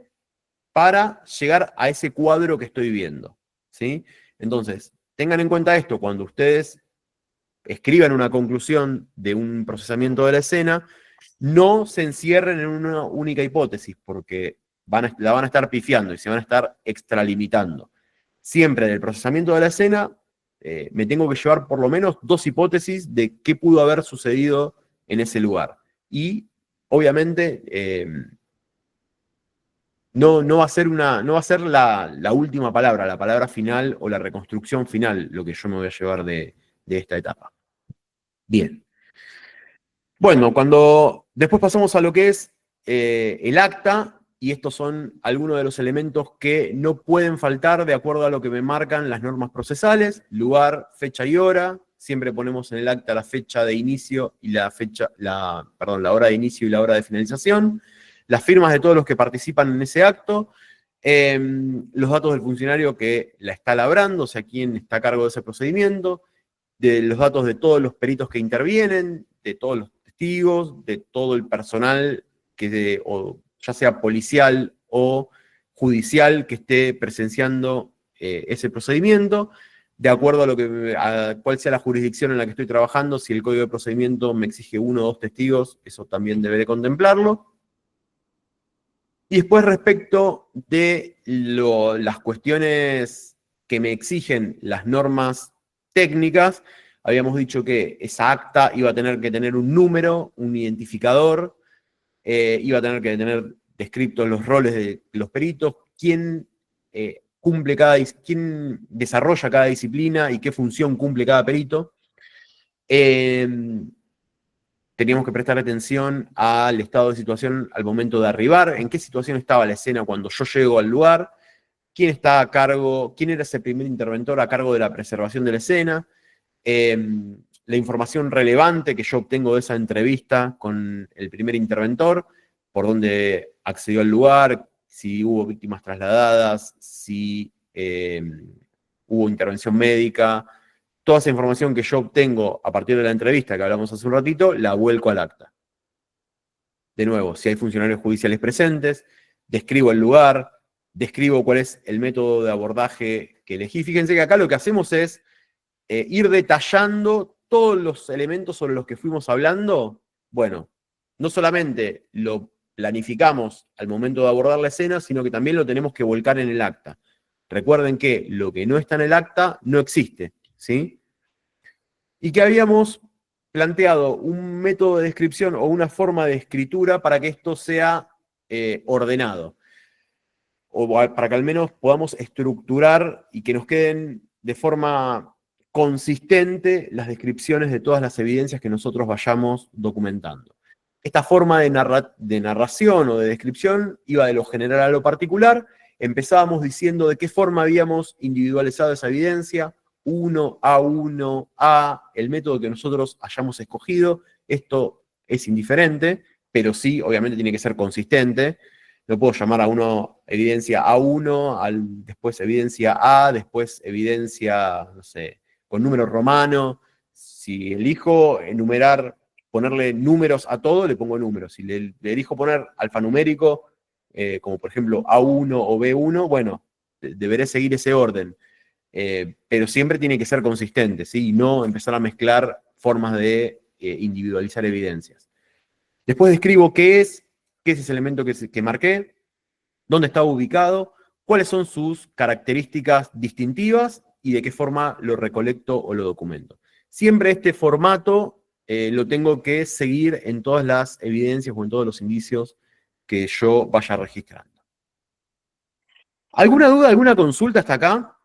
para llegar a ese cuadro que estoy viendo, ¿sí? Entonces, tengan en cuenta esto cuando ustedes escriban una conclusión de un procesamiento de la escena, no se encierren en una única hipótesis, porque la van a estar pifiando y se van a estar extralimitando. Siempre en el procesamiento de la escena me tengo que llevar por lo menos 2 hipótesis de qué pudo haber sucedido en ese lugar. Y obviamente no va a ser la última palabra, la palabra final o la reconstrucción final, lo que yo me voy a llevar de esta etapa. Bien. Bueno, después pasamos a lo que es el acta, y estos son algunos de los elementos que no pueden faltar de acuerdo a lo que me marcan las normas procesales: lugar, fecha y hora. Siempre ponemos en el acta la fecha de inicio y la hora de inicio y la hora de finalización, las firmas de todos los que participan en ese acto, los datos del funcionario que la está labrando, o sea, quién está a cargo de ese procedimiento, de los datos de todos los peritos que intervienen, de todos los testigos, de todo el personal ya sea policial o judicial que esté presenciando ese procedimiento, de acuerdo a cuál sea la jurisdicción en la que estoy trabajando. Si el código de procedimiento me exige 1 o 2 testigos, eso también deberé contemplarlo. Y después, respecto de las cuestiones que me exigen las normas técnicas, habíamos dicho que esa acta iba a tener que tener un número, un identificador, iba a tener que tener descritos los roles de los peritos, quién desarrolla cada disciplina y qué función cumple cada perito. Teníamos que prestar atención al estado de situación al momento de arribar, en qué situación estaba la escena cuando yo llego al lugar, quién está a cargo, quién era ese primer interventor a cargo de la preservación de la escena, la información relevante que yo obtengo de esa entrevista con el primer interventor, por dónde accedió al lugar, si hubo víctimas trasladadas, si hubo intervención médica. Toda esa información que yo obtengo a partir de la entrevista que hablamos hace un ratito, la vuelco al acta. De nuevo, si hay funcionarios judiciales presentes, describo el lugar, describo cuál es el método de abordaje que elegí. Fíjense que acá lo que hacemos es ir detallando todos los elementos sobre los que fuimos hablando. Bueno, no solamente lo planificamos al momento de abordar la escena, sino que también lo tenemos que volcar en el acta. Recuerden que lo que no está en el acta no existe, ¿sí? Y que habíamos planteado un método de descripción o una forma de escritura para que esto sea ordenado, o para que al menos podamos estructurar y que nos queden de forma consistente las descripciones de todas las evidencias que nosotros vayamos documentando. Esta forma de narración o de descripción iba de lo general a lo particular. Empezábamos diciendo de qué forma habíamos individualizado esa evidencia: 1, A1, A, el método que nosotros hayamos escogido. Esto es indiferente, pero sí, obviamente tiene que ser consistente. No puedo llamar a uno evidencia A1, después evidencia A, después evidencia, no sé, con número romano. Si elijo enumerar, ponerle números a todo, le pongo números. Si le elijo poner alfanumérico, como por ejemplo A1 o B1, bueno, deberé seguir ese orden. Pero siempre tiene que ser consistente, ¿sí? Y no empezar a mezclar formas de individualizar evidencias. Después describo qué es ese elemento que marqué, dónde está ubicado, cuáles son sus características distintivas y de qué forma lo recolecto o lo documento. Siempre este formato lo tengo que seguir en todas las evidencias o en todos los indicios que yo vaya registrando. ¿Alguna duda, alguna consulta hasta acá?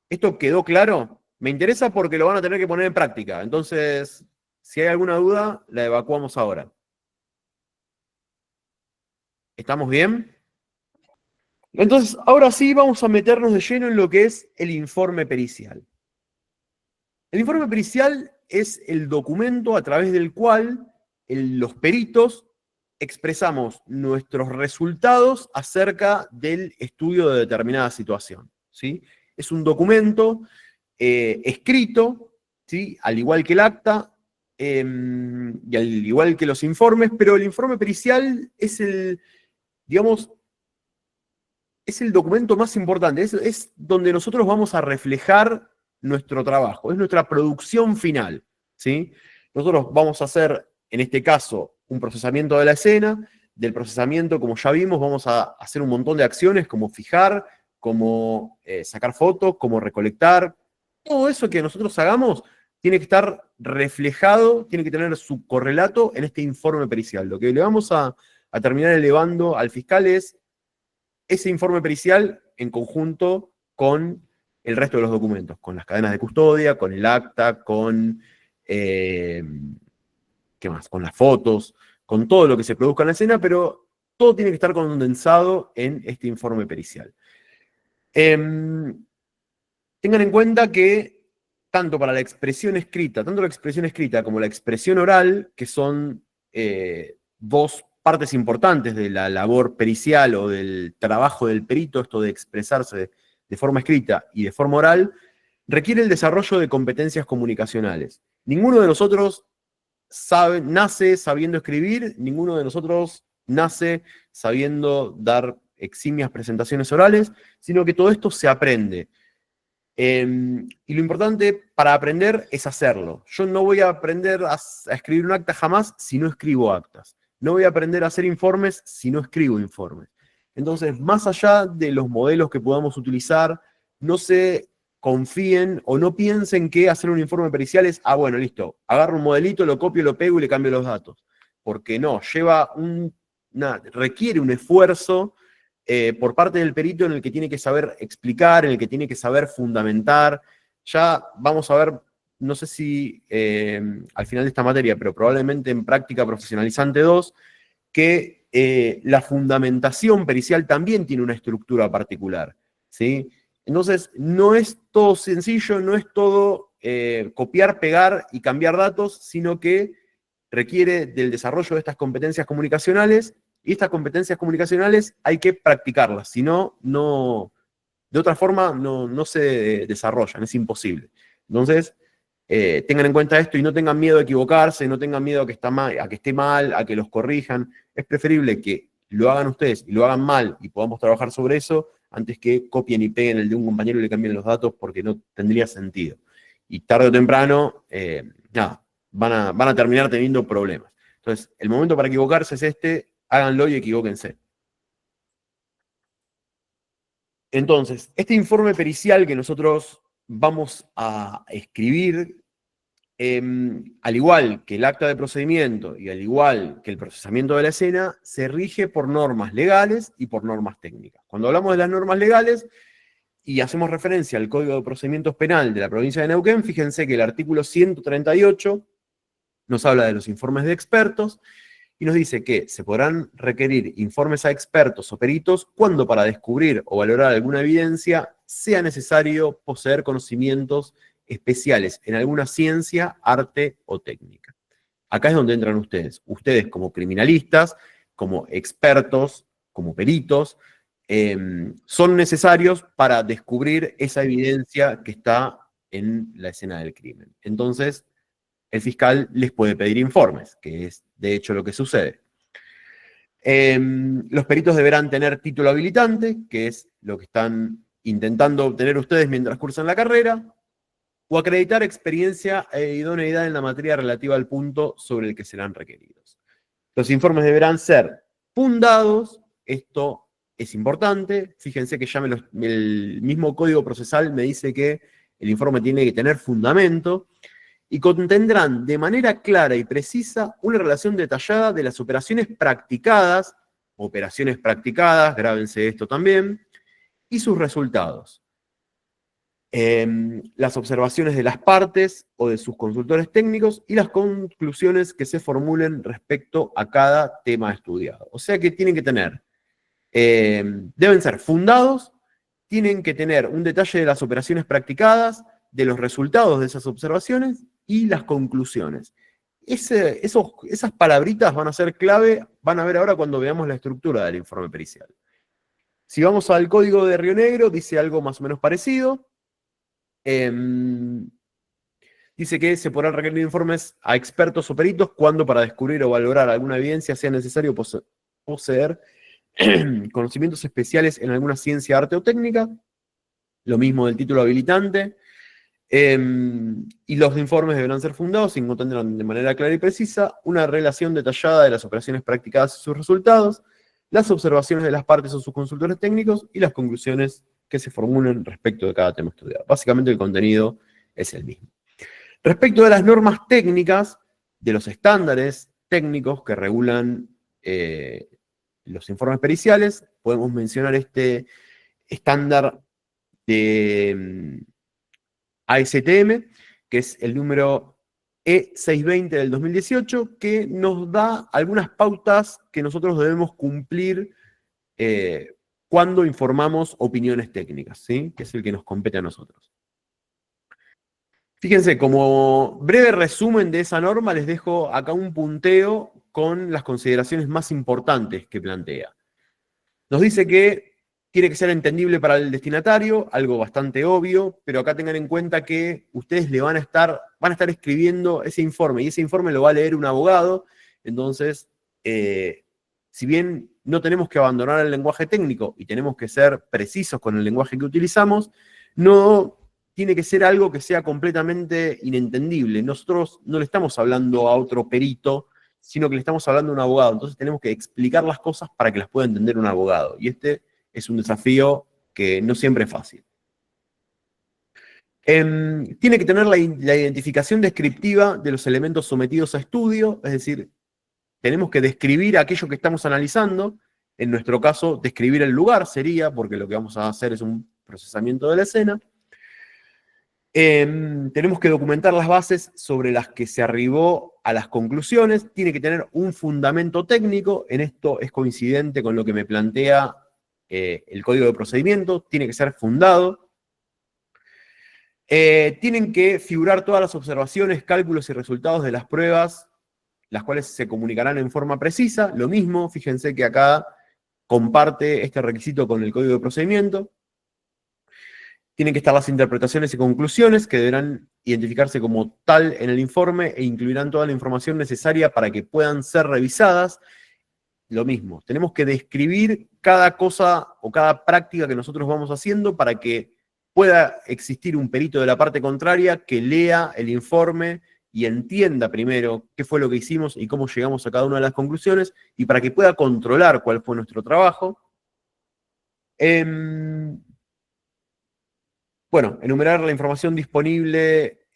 ¿Esto quedó claro? Me interesa porque lo van a tener que poner en práctica. Entonces, si hay alguna duda, la evacuamos ahora. ¿Estamos bien? Entonces, ahora sí vamos a meternos de lleno en lo que es el informe pericial. El informe pericial es el documento a través del cual los peritos expresamos nuestros resultados acerca del estudio de determinada situación, ¿sí? Es un documento escrito, ¿sí? Al igual que el acta y al igual que los informes, pero el informe pericial es digamos, es el documento más importante, es donde nosotros vamos a reflejar nuestro trabajo, es nuestra producción final, ¿sí? Nosotros vamos a hacer, en este caso, un procesamiento de la escena. Del procesamiento, como ya vimos, vamos a hacer un montón de acciones, como fijar, como sacar fotos, como recolectar. Todo eso que nosotros hagamos tiene que estar reflejado, tiene que tener su correlato en este informe pericial. Lo que le vamos a terminar elevando al fiscal es ese informe pericial en conjunto con el resto de los documentos, con las cadenas de custodia, con el acta, con, ¿qué más? Con las fotos, con todo lo que se produzca en la escena, pero todo tiene que estar condensado en este informe pericial. Tengan en cuenta que tanto para la expresión escrita, tanto la expresión escrita como la expresión oral, que son dos partes importantes de la labor pericial o del trabajo del perito, esto de expresarse de forma escrita y de forma oral, requiere el desarrollo de competencias comunicacionales. Ninguno de nosotros nace sabiendo escribir, ninguno de nosotros nace sabiendo dar eximias presentaciones orales, sino que todo esto se aprende. Y lo importante para aprender es hacerlo. Yo no voy a aprender a escribir un acta jamás si no escribo actas. No voy a aprender a hacer informes si no escribo informes. Entonces, más allá de los modelos que podamos utilizar, no se confíen o no piensen que hacer un informe pericial es, bueno, listo, agarro un modelito, lo copio, lo pego y le cambio los datos. Porque no, requiere un esfuerzo por parte del perito en el que tiene que saber explicar, en el que tiene que saber fundamentar. Ya vamos a ver, no sé si al final de esta materia, pero probablemente en práctica profesionalizante 2, que la fundamentación pericial también tiene una estructura particular, ¿sí? Entonces, no es todo sencillo, no es todo copiar, pegar y cambiar datos, sino que requiere del desarrollo de estas competencias comunicacionales, y estas competencias comunicacionales hay que practicarlas, si no, de otra forma no se desarrollan, es imposible. Entonces, tengan en cuenta esto y no tengan miedo a equivocarse, no tengan miedo a que esté mal, a que los corrijan. Es preferible que lo hagan ustedes y lo hagan mal y podamos trabajar sobre eso, antes que copien y peguen el de un compañero y le cambien los datos, porque no tendría sentido. Y tarde o temprano, van a terminar teniendo problemas. Entonces, el momento para equivocarse es este, háganlo y equivóquense. Entonces, este informe pericial que nosotros vamos a escribir, al igual que el acta de procedimiento y al igual que el procesamiento de la escena, se rige por normas legales y por normas técnicas. Cuando hablamos de las normas legales y hacemos referencia al Código de Procedimientos Penal de la provincia de Neuquén, fíjense que el artículo 138 nos habla de los informes de expertos y nos dice que se podrán requerir informes a expertos o peritos cuando para descubrir o valorar alguna evidencia sea necesario poseer conocimientos especiales en alguna ciencia, arte o técnica. Acá es donde entran ustedes. Ustedes como criminalistas, como expertos, como peritos, son necesarios para descubrir esa evidencia que está en la escena del crimen. Entonces, el fiscal les puede pedir informes, que es de hecho lo que sucede. Los peritos deberán tener título habilitante, que es lo que están intentando obtener ustedes mientras cursan la carrera, o acreditar experiencia e idoneidad en la materia relativa al punto sobre el que serán requeridos. Los informes deberán ser fundados, esto es importante, fíjense que ya el mismo código procesal me dice que el informe tiene que tener fundamento, y contendrán de manera clara y precisa una relación detallada de las operaciones practicadas, grábense esto también, y sus resultados. Las observaciones de las partes o de sus consultores técnicos y las conclusiones que se formulen respecto a cada tema estudiado. O sea que tienen que tener, deben ser fundados, tienen que tener un detalle de las operaciones practicadas, de los resultados de esas observaciones y las conclusiones. Esas palabritas van a ser clave, van a ver ahora cuando veamos la estructura del informe pericial. Si vamos al código de Río Negro, dice algo más o menos parecido. Dice que se podrán requerir informes a expertos o peritos cuando para descubrir o valorar alguna evidencia sea necesario poseer conocimientos especiales en alguna ciencia, arte o técnica. Lo mismo del título habilitante. Y los informes deberán ser fundados y contendrán de manera clara y precisa una relación detallada de las operaciones practicadas y sus resultados, las observaciones de las partes o sus consultores técnicos y las conclusiones que se formulen respecto de cada tema estudiado. Básicamente el contenido es el mismo. Respecto de las normas técnicas, de los estándares técnicos que regulan los informes periciales, podemos mencionar este estándar de ASTM, que es el número E620 del 2018, que nos da algunas pautas que nosotros debemos cumplir cuando informamos opiniones técnicas, ¿sí? Que es el que nos compete a nosotros. Fíjense, como breve resumen de esa norma, les dejo acá un punteo con las consideraciones más importantes que plantea. Nos dice que tiene que ser entendible para el destinatario, algo bastante obvio, pero acá tengan en cuenta que ustedes le van a estar escribiendo ese informe, y ese informe lo va a leer un abogado, entonces, si bien no tenemos que abandonar el lenguaje técnico y tenemos que ser precisos con el lenguaje que utilizamos, no tiene que ser algo que sea completamente inentendible. Nosotros no le estamos hablando a otro perito, sino que le estamos hablando a un abogado. Entonces tenemos que explicar las cosas para que las pueda entender un abogado. Y este es un desafío que no siempre es fácil. Tiene que tener la identificación descriptiva de los elementos sometidos a estudio, es decir, tenemos que describir aquello que estamos analizando. En nuestro caso, describir el lugar sería, porque lo que vamos a hacer es un procesamiento de la escena. Tenemos que documentar las bases sobre las que se arribó a las conclusiones. Tiene que tener un fundamento técnico. En esto es coincidente con lo que me plantea el código de procedimiento. Tiene que ser fundado. Tienen que figurar todas las observaciones, cálculos y resultados de las pruebas, las cuales se comunicarán en forma precisa. Lo mismo, fíjense que acá comparte este requisito con el código de procedimiento. Tienen que estar las interpretaciones y conclusiones, que deberán identificarse como tal en el informe e incluirán toda la información necesaria para que puedan ser revisadas. Lo mismo, tenemos que describir cada cosa o cada práctica que nosotros vamos haciendo para que pueda existir un perito de la parte contraria que lea el informe y entienda primero qué fue lo que hicimos y cómo llegamos a cada una de las conclusiones, y para que pueda controlar cuál fue nuestro trabajo. Bueno, enumerar la información disponible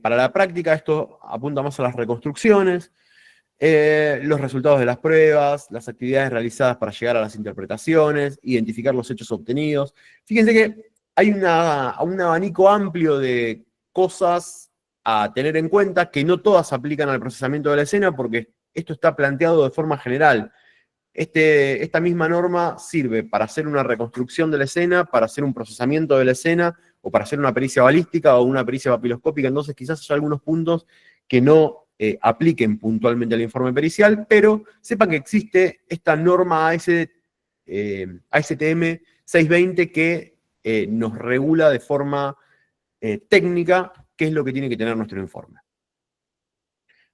para la práctica. Esto apunta más a las reconstrucciones, los resultados de las pruebas, las actividades realizadas para llegar a las interpretaciones, identificar los hechos obtenidos. Fíjense que hay un abanico amplio de cosas a tener en cuenta, que no todas aplican al procesamiento de la escena, porque esto está planteado de forma general. Esta misma norma sirve para hacer una reconstrucción de la escena, para hacer un procesamiento de la escena, o para hacer una pericia balística o una pericia papiloscópica. Entonces quizás haya algunos puntos que no apliquen puntualmente al informe pericial, pero sepan que existe esta norma ASTM 620 que nos regula de forma técnica qué es lo que tiene que tener nuestro informe.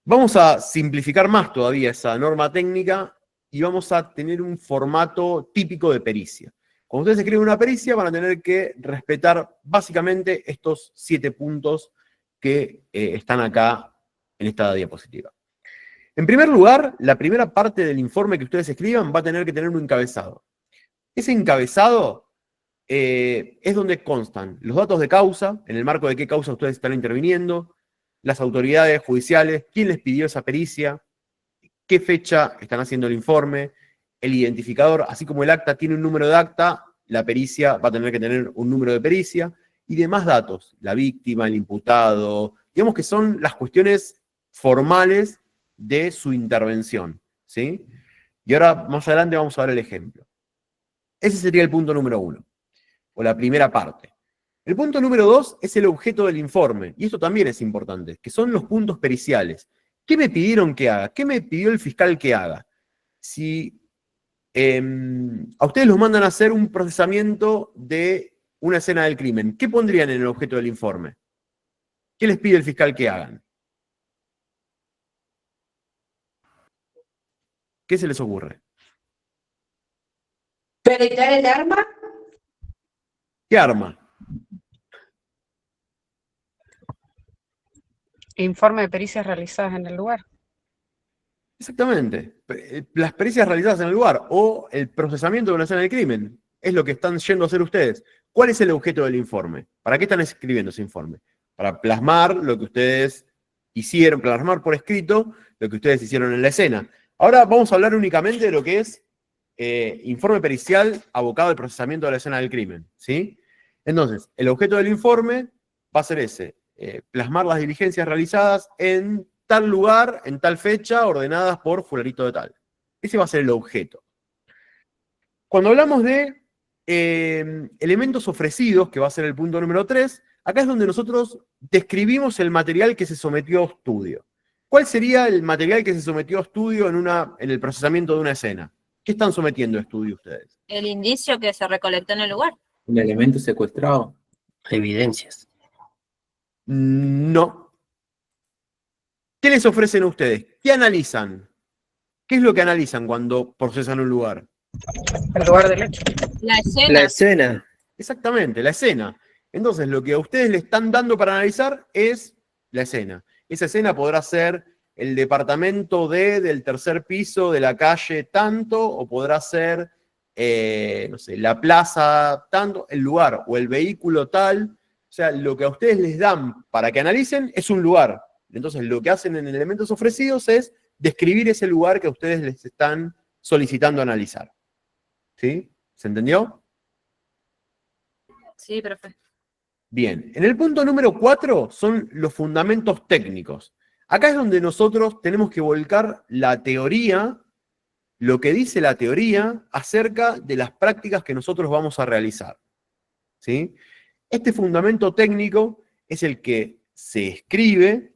Vamos a simplificar más todavía esa norma técnica y vamos a tener un formato típico de pericia. Cuando ustedes escriben una pericia van a tener que respetar básicamente estos 7 puntos que están acá en esta diapositiva. En primer lugar, la primera parte del informe que ustedes escriban va a tener que tener un encabezado. Ese encabezado es donde constan los datos de causa, en el marco de qué causa ustedes están interviniendo, las autoridades judiciales, quién les pidió esa pericia, qué fecha están haciendo el informe, el identificador, así como el acta tiene un número de acta, la pericia va a tener que tener un número de pericia, y demás datos, la víctima, el imputado, digamos que son las cuestiones formales de su intervención, ¿sí? Y ahora, más adelante, vamos a ver el ejemplo. Ese sería el punto número 1, o la primera parte. El punto número 2 es el objeto del informe, y esto también es importante, que son los puntos periciales. ¿Qué me pidieron que haga? ¿Qué me pidió el fiscal que haga? Si a ustedes los mandan a hacer un procesamiento de una escena del crimen, ¿qué pondrían en el objeto del informe? ¿Qué les pide el fiscal que hagan? ¿Qué se les ocurre? ¿Peritar el arma? ¿Qué arma? Informe de pericias realizadas en el lugar. Exactamente. Las pericias realizadas en el lugar o el procesamiento de una escena del crimen. Es lo que están yendo a hacer ustedes. ¿Cuál es el objeto del informe? ¿Para qué están escribiendo ese informe? Para plasmar lo que ustedes hicieron, plasmar por escrito lo que ustedes hicieron en la escena. Ahora vamos a hablar únicamente de lo que es informe pericial abocado al procesamiento de la escena del crimen, ¿sí? Entonces, el objeto del informe va a ser ese, plasmar las diligencias realizadas en tal lugar, en tal fecha, ordenadas por fulanito de tal. Ese va a ser el objeto. Cuando hablamos de elementos ofrecidos, que va a ser el punto número 3, acá es donde nosotros describimos el material que se sometió a estudio. ¿Cuál sería el material que se sometió a estudio en el procesamiento de una escena? ¿Qué están sometiendo a estudio ustedes? El indicio que se recolectó en el lugar. Un elemento secuestrado. Evidencias. No. ¿Qué les ofrecen a ustedes? ¿Qué analizan? ¿Qué es lo que analizan cuando procesan un lugar? El lugar del hecho. La escena. La escena. Exactamente, la escena. Entonces, lo que a ustedes le están dando para analizar es la escena. Esa escena podrá ser el departamento del tercer piso de la calle tanto, o podrá ser, no sé, la plaza tanto, el lugar, o el vehículo tal. O sea, lo que a ustedes les dan para que analicen es un lugar. Entonces, lo que hacen en elementos ofrecidos es describir ese lugar que a ustedes les están solicitando analizar. ¿Sí? ¿Se entendió? Sí, profe. Bien. En el punto número 4 son los fundamentos técnicos. Acá es donde nosotros tenemos que volcar la teoría, lo que dice la teoría acerca de las prácticas que nosotros vamos a realizar. ¿Sí? Este fundamento técnico es el que se escribe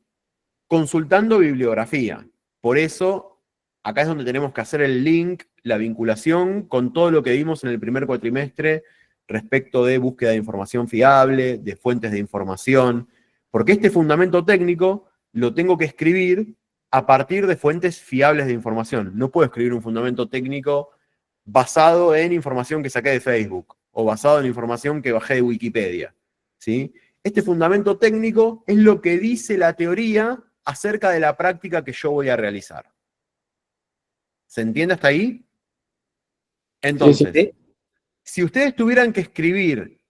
consultando bibliografía. Por eso, acá es donde tenemos que hacer el link, la vinculación con todo lo que vimos en el primer cuatrimestre respecto de búsqueda de información fiable, de fuentes de información, porque este fundamento técnico lo tengo que escribir a partir de fuentes fiables de información. No puedo escribir un fundamento técnico basado en información que saqué de Facebook o basado en información que bajé de Wikipedia, ¿sí? Este fundamento técnico es lo que dice la teoría acerca de la práctica que yo voy a realizar. ¿Se entiende hasta ahí? Entonces, Sí. si ustedes tuvieran que escribir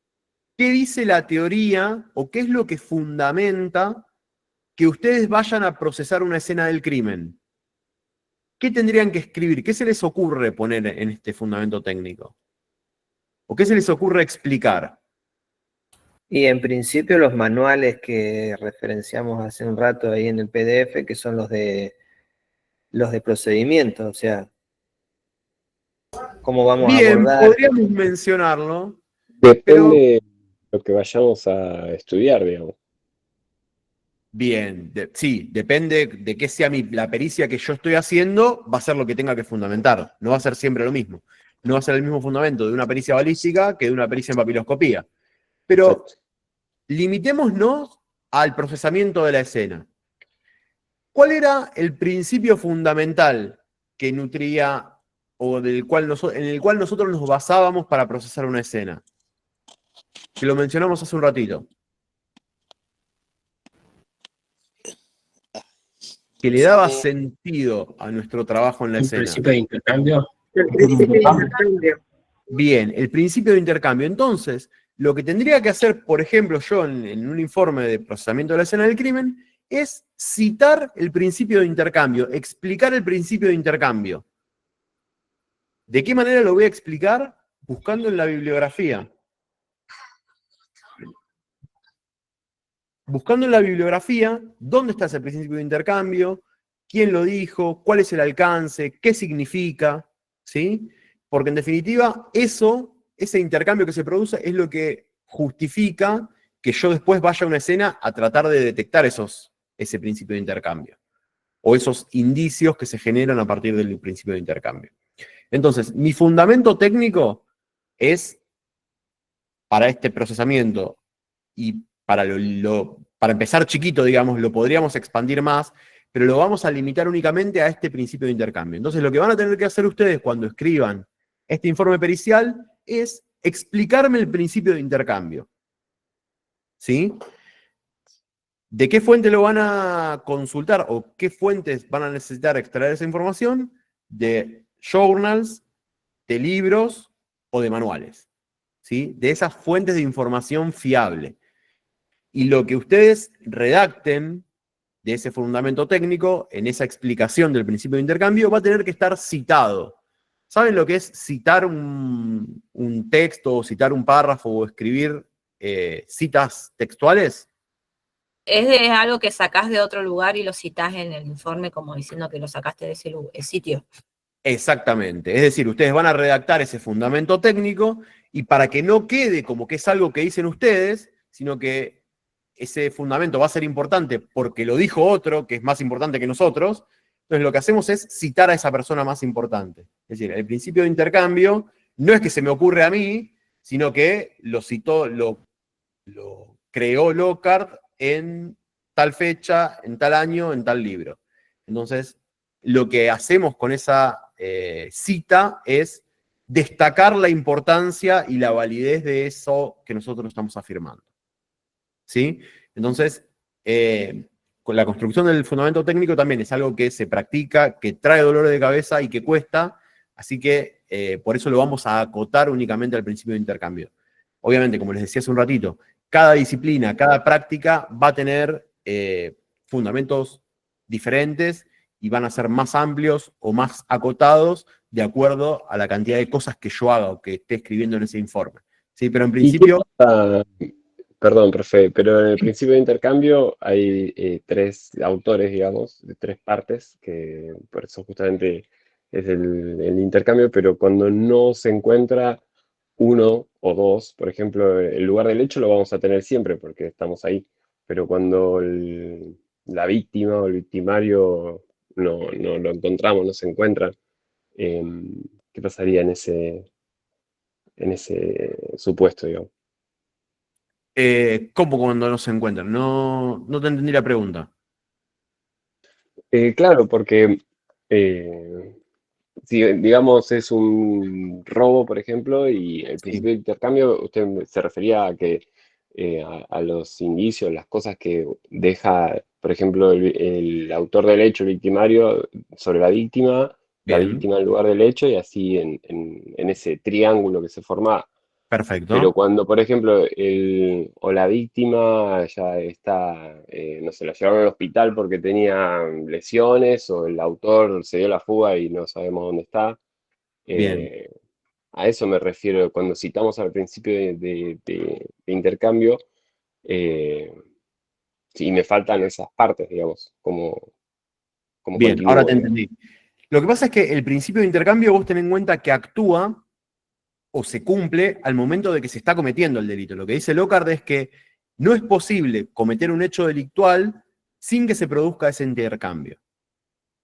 qué dice la teoría o qué es lo que fundamenta que ustedes vayan a procesar una escena del crimen, ¿qué tendrían que escribir? ¿Qué se les ocurre poner en este fundamento técnico? ¿O qué se les ocurre explicar? Y en principio los manuales que referenciamos hace un rato ahí en el PDF, que son los de procedimiento, o sea, cómo vamos a Bien, abordar. podríamos mencionarlo. Depende de lo que vayamos a estudiar, digamos. Bien, sí, depende de qué sea la pericia que yo estoy haciendo, va a ser lo que tenga que fundamentar. No va a ser siempre lo mismo. No va a ser el mismo fundamento de una pericia balística que de una pericia en papiloscopía. Pero Exacto. limitémonos al procesamiento de la escena. ¿Cuál era el principio fundamental que nutría o en el cual nosotros nos basábamos para procesar una escena? Que lo mencionamos hace un ratito. que le daba sentido a nuestro trabajo en la Un escena. principio de intercambio. El principio de intercambio. Bien, el principio de intercambio. Entonces, lo que tendría que hacer, por ejemplo, yo en un informe de procesamiento de la escena del crimen, es citar el principio de intercambio, explicar el principio de intercambio. ¿De qué manera lo voy a explicar? Buscando en la bibliografía. Buscando en la bibliografía dónde está ese principio de intercambio, quién lo dijo, cuál es el alcance, qué significa, ¿sí? Porque en definitiva, ese intercambio que se produce es lo que justifica que yo después vaya a una escena a tratar de detectar ese principio de intercambio, o esos indicios que se generan a partir del principio de intercambio. Entonces, mi fundamento técnico es, para este procesamiento, y para empezar chiquito, digamos, lo podríamos expandir más, pero lo vamos a limitar únicamente a este principio de intercambio. Entonces, lo que van a tener que hacer ustedes cuando escriban este informe pericial es explicarme el principio de intercambio. ¿Sí? ¿De qué fuente lo van a consultar o qué fuentes van a necesitar extraer esa información? De journals, de libros o de manuales. ¿Sí? De esas fuentes de información fiable. Y lo que ustedes redacten de ese fundamento técnico, en esa explicación del principio de intercambio, va a tener que estar citado. ¿Saben lo que es citar un texto, o citar un párrafo, o escribir citas textuales? Es algo que sacás de otro lugar y lo citás en el informe como diciendo que lo sacaste de ese sitio. Exactamente. Es decir, ustedes van a redactar ese fundamento técnico y para que no quede como que es algo que dicen ustedes, sino que ese fundamento va a ser importante porque lo dijo otro, que es más importante que nosotros, entonces lo que hacemos es citar a esa persona más importante. Es decir, el principio de intercambio no es que se me ocurre a mí, sino que lo citó, lo creó Lockhart en tal fecha, en tal año, en tal libro. Entonces, lo que hacemos con esa cita es destacar la importancia y la validez de eso que nosotros estamos afirmando. ¿Sí? Entonces, con la construcción del fundamento técnico también es algo que se practica, que trae dolor de cabeza y que cuesta, así que por eso lo vamos a acotar únicamente al principio de intercambio. Obviamente, como les decía hace un ratito, cada disciplina, cada práctica va a tener fundamentos diferentes y van a ser más amplios o más acotados de acuerdo a la cantidad de cosas que yo haga o que esté escribiendo en ese informe. ¿Sí? Pero en principio... Perdón, profe, pero en el principio de intercambio hay tres autores, digamos, de tres partes, que por eso justamente es el intercambio, pero cuando no se encuentra uno o dos, por ejemplo, el lugar del hecho lo vamos a tener siempre porque estamos ahí, pero cuando la víctima o el victimario no lo encontramos, no se encuentra, ¿qué pasaría en ese supuesto, digamos? ¿Cómo cuando no se encuentran? No te entendí la pregunta. Claro, porque si digamos es un robo, por ejemplo, y el principio de intercambio, usted se refería a que a los indicios, las cosas que deja, por ejemplo, el autor del hecho, el victimario, sobre la víctima en el lugar del hecho, y así en ese triángulo que se forma. Perfecto. Pero cuando, por ejemplo, o la víctima ya está, no sé, la llevaron al hospital porque tenía lesiones, o el autor se dio la fuga y no sabemos dónde está. Bien. A eso me refiero cuando citamos al principio de intercambio, y me faltan esas partes, digamos, como Bien, continúo, ahora te digamos. entendí. Lo que pasa es que el principio de intercambio vos tenés en cuenta que actúa o se cumple al momento de que se está cometiendo el delito. Lo que dice Lockhart es que no es posible cometer un hecho delictual sin que se produzca ese intercambio.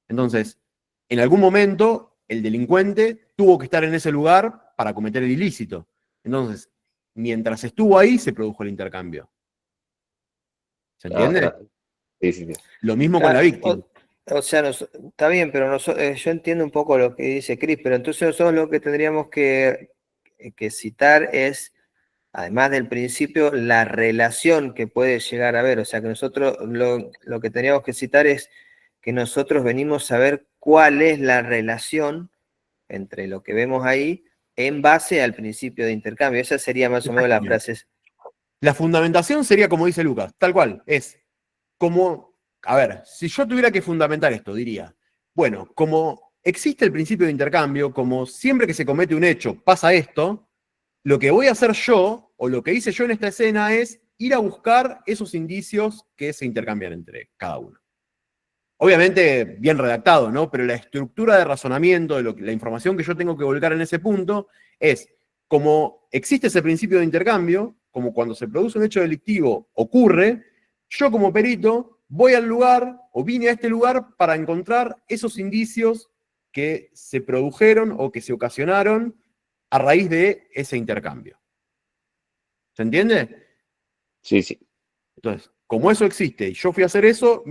Entonces, en algún momento, el delincuente tuvo que estar en ese lugar para cometer el ilícito. Entonces, mientras estuvo ahí, se produjo el intercambio. ¿Se entiende? Sí, sí, sí. Lo mismo con la víctima. O sea, está bien, pero yo entiendo un poco lo que dice Cris, pero entonces nosotros lo que tendríamos que citar es, además del principio, la relación que puede llegar a haber. O sea, que nosotros lo que tendríamos que citar es que nosotros venimos a ver cuál es la relación entre lo que vemos ahí en base al principio de intercambio. Esa sería más o menos la frase. La fundamentación sería como dice Lucas, tal cual, es como, a ver, si yo tuviera que fundamentar esto, diría, bueno, como existe el principio de intercambio, como siempre que se comete un hecho pasa esto, lo que voy a hacer yo, o lo que hice yo en esta escena es ir a buscar esos indicios que se intercambian entre cada uno. Obviamente bien redactado, ¿no? Pero la estructura de razonamiento, de la información que yo tengo que volcar en ese punto, es como existe ese principio de intercambio, como cuando se produce un hecho delictivo ocurre, yo como perito voy al lugar, o vine a este lugar para encontrar esos indicios que se produjeron o que se ocasionaron a raíz de ese intercambio. ¿Se entiende? Sí, sí. Entonces, como eso existe y yo fui a hacer eso,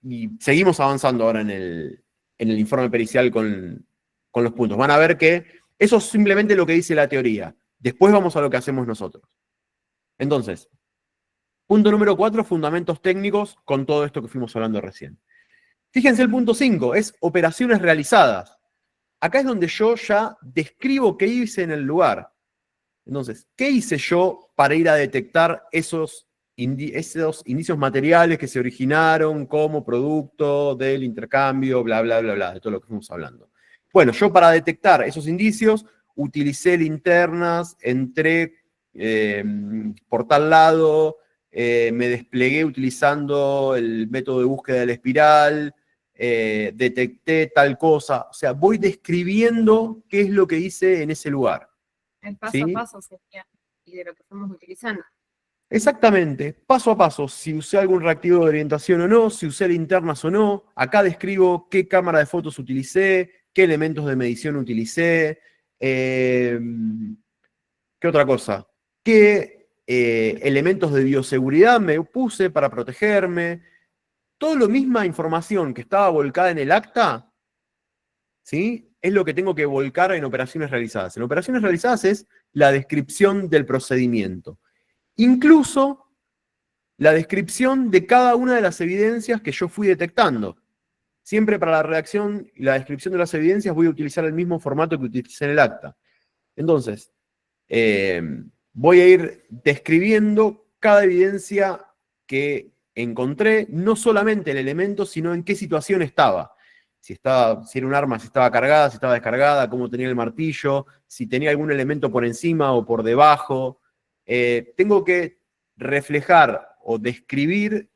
y seguimos avanzando ahora en el informe pericial con los puntos. Van a ver que eso es simplemente lo que dice la teoría. Después vamos a lo que hacemos nosotros. Entonces, punto número 4, fundamentos técnicos con todo esto que fuimos hablando recién. Fíjense el punto 5, es operaciones realizadas. Acá es donde yo ya describo qué hice en el lugar. Entonces, ¿qué hice yo para ir a detectar esos indicios materiales que se originaron como producto del intercambio, bla, bla, bla, bla, de todo lo que fuimos hablando? Bueno, yo para detectar esos indicios utilicé linternas, entré por tal lado, me desplegué utilizando el método de búsqueda de la espiral, detecté tal cosa. O sea, voy describiendo qué es lo que hice en ese lugar. El paso ¿Sí? a paso sería, y de lo que estamos utilizando. Exactamente, paso a paso, si usé algún reactivo de orientación o no, si usé linternas o no, acá describo qué cámara de fotos utilicé, qué elementos de medición utilicé, ¿qué otra cosa? ¿Qué elementos de bioseguridad me puse para protegerme? Toda la misma información que estaba volcada en el acta, ¿sí? Es lo que tengo que volcar en operaciones realizadas. En operaciones realizadas es la descripción del procedimiento. Incluso la descripción de cada una de las evidencias que yo fui detectando. Siempre para la redacción y la descripción de las evidencias voy a utilizar el mismo formato que utilicé en el acta. Entonces, voy a ir describiendo cada evidencia que encontré, no solamente el elemento, sino en qué situación estaba. Si era un arma, si estaba cargada, si estaba descargada, cómo tenía el martillo, si tenía algún elemento por encima o por debajo. Tengo que reflejar o describir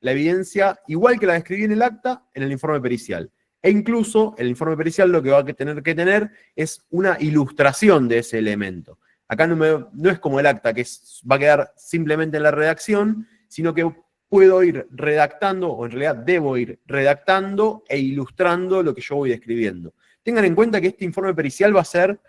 la evidencia igual que la describí en el acta, en el informe pericial. E incluso el informe pericial lo que va a tener que tener es una ilustración de ese elemento. Acá no es como el acta, que va a quedar simplemente en la redacción, sino que puedo ir redactando, o en realidad debo ir redactando e ilustrando lo que yo voy describiendo. Tengan en cuenta que este informe pericial va a ser,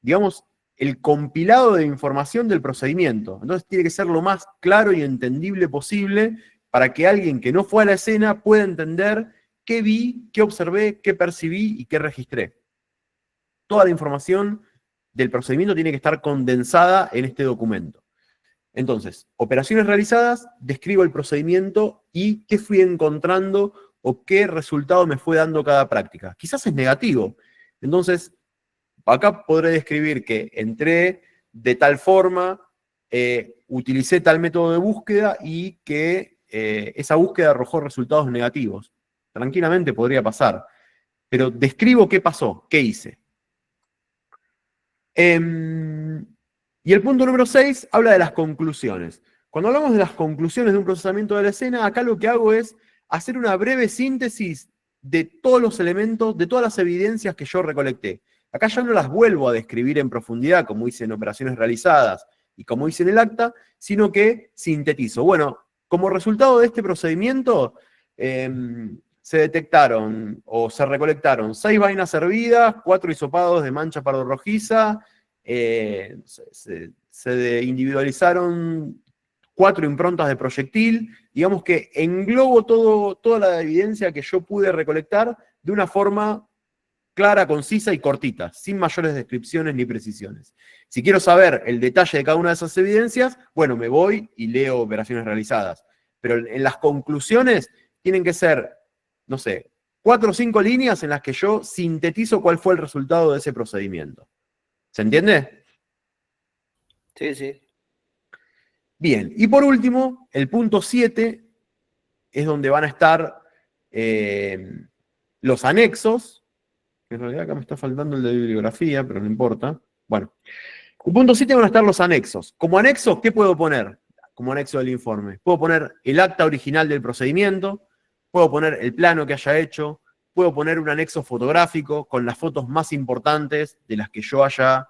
digamos, el compilado de información del procedimiento. Entonces tiene que ser lo más claro y entendible posible para que alguien que no fue a la escena pueda entender qué vi, qué observé, qué percibí y qué registré. Toda la información del procedimiento tiene que estar condensada en este documento. Entonces, operaciones realizadas, describo el procedimiento y qué fui encontrando o qué resultado me fue dando cada práctica. Quizás es negativo. Entonces, acá podré describir que entré de tal forma, utilicé tal método de búsqueda y que esa búsqueda arrojó resultados negativos. Tranquilamente podría pasar. Pero describo qué pasó, qué hice. Y el punto número 6 habla de las conclusiones. Cuando hablamos de las conclusiones de un procesamiento de la escena, acá lo que hago es hacer una breve síntesis de todos los elementos, de todas las evidencias que yo recolecté. Acá ya no las vuelvo a describir en profundidad, como hice en operaciones realizadas y como hice en el acta, sino que sintetizo. Bueno, como resultado de este procedimiento, se detectaron o se recolectaron 6 vainas hervidas, 4 hisopados de mancha pardo-rojiza, se individualizaron 4 improntas de proyectil. Digamos que englobo toda la evidencia que yo pude recolectar de una forma clara, concisa y cortita, sin mayores descripciones ni precisiones. Si quiero saber el detalle de cada una de esas evidencias, bueno, me voy y leo operaciones realizadas. Pero en las conclusiones tienen que ser no sé, 4 o 5 líneas en las que yo sintetizo cuál fue el resultado de ese procedimiento. ¿Se entiende? Sí, sí. Bien, y por último, el punto 7 es donde van a estar los anexos, que en realidad acá me está faltando el de bibliografía, pero no importa. Bueno, el punto 7 van a estar los anexos. Como anexo, ¿qué puedo poner? Como anexo del informe. Puedo poner el acta original del procedimiento, puedo poner el plano que haya hecho, puedo poner un anexo fotográfico con las fotos más importantes de las que yo haya,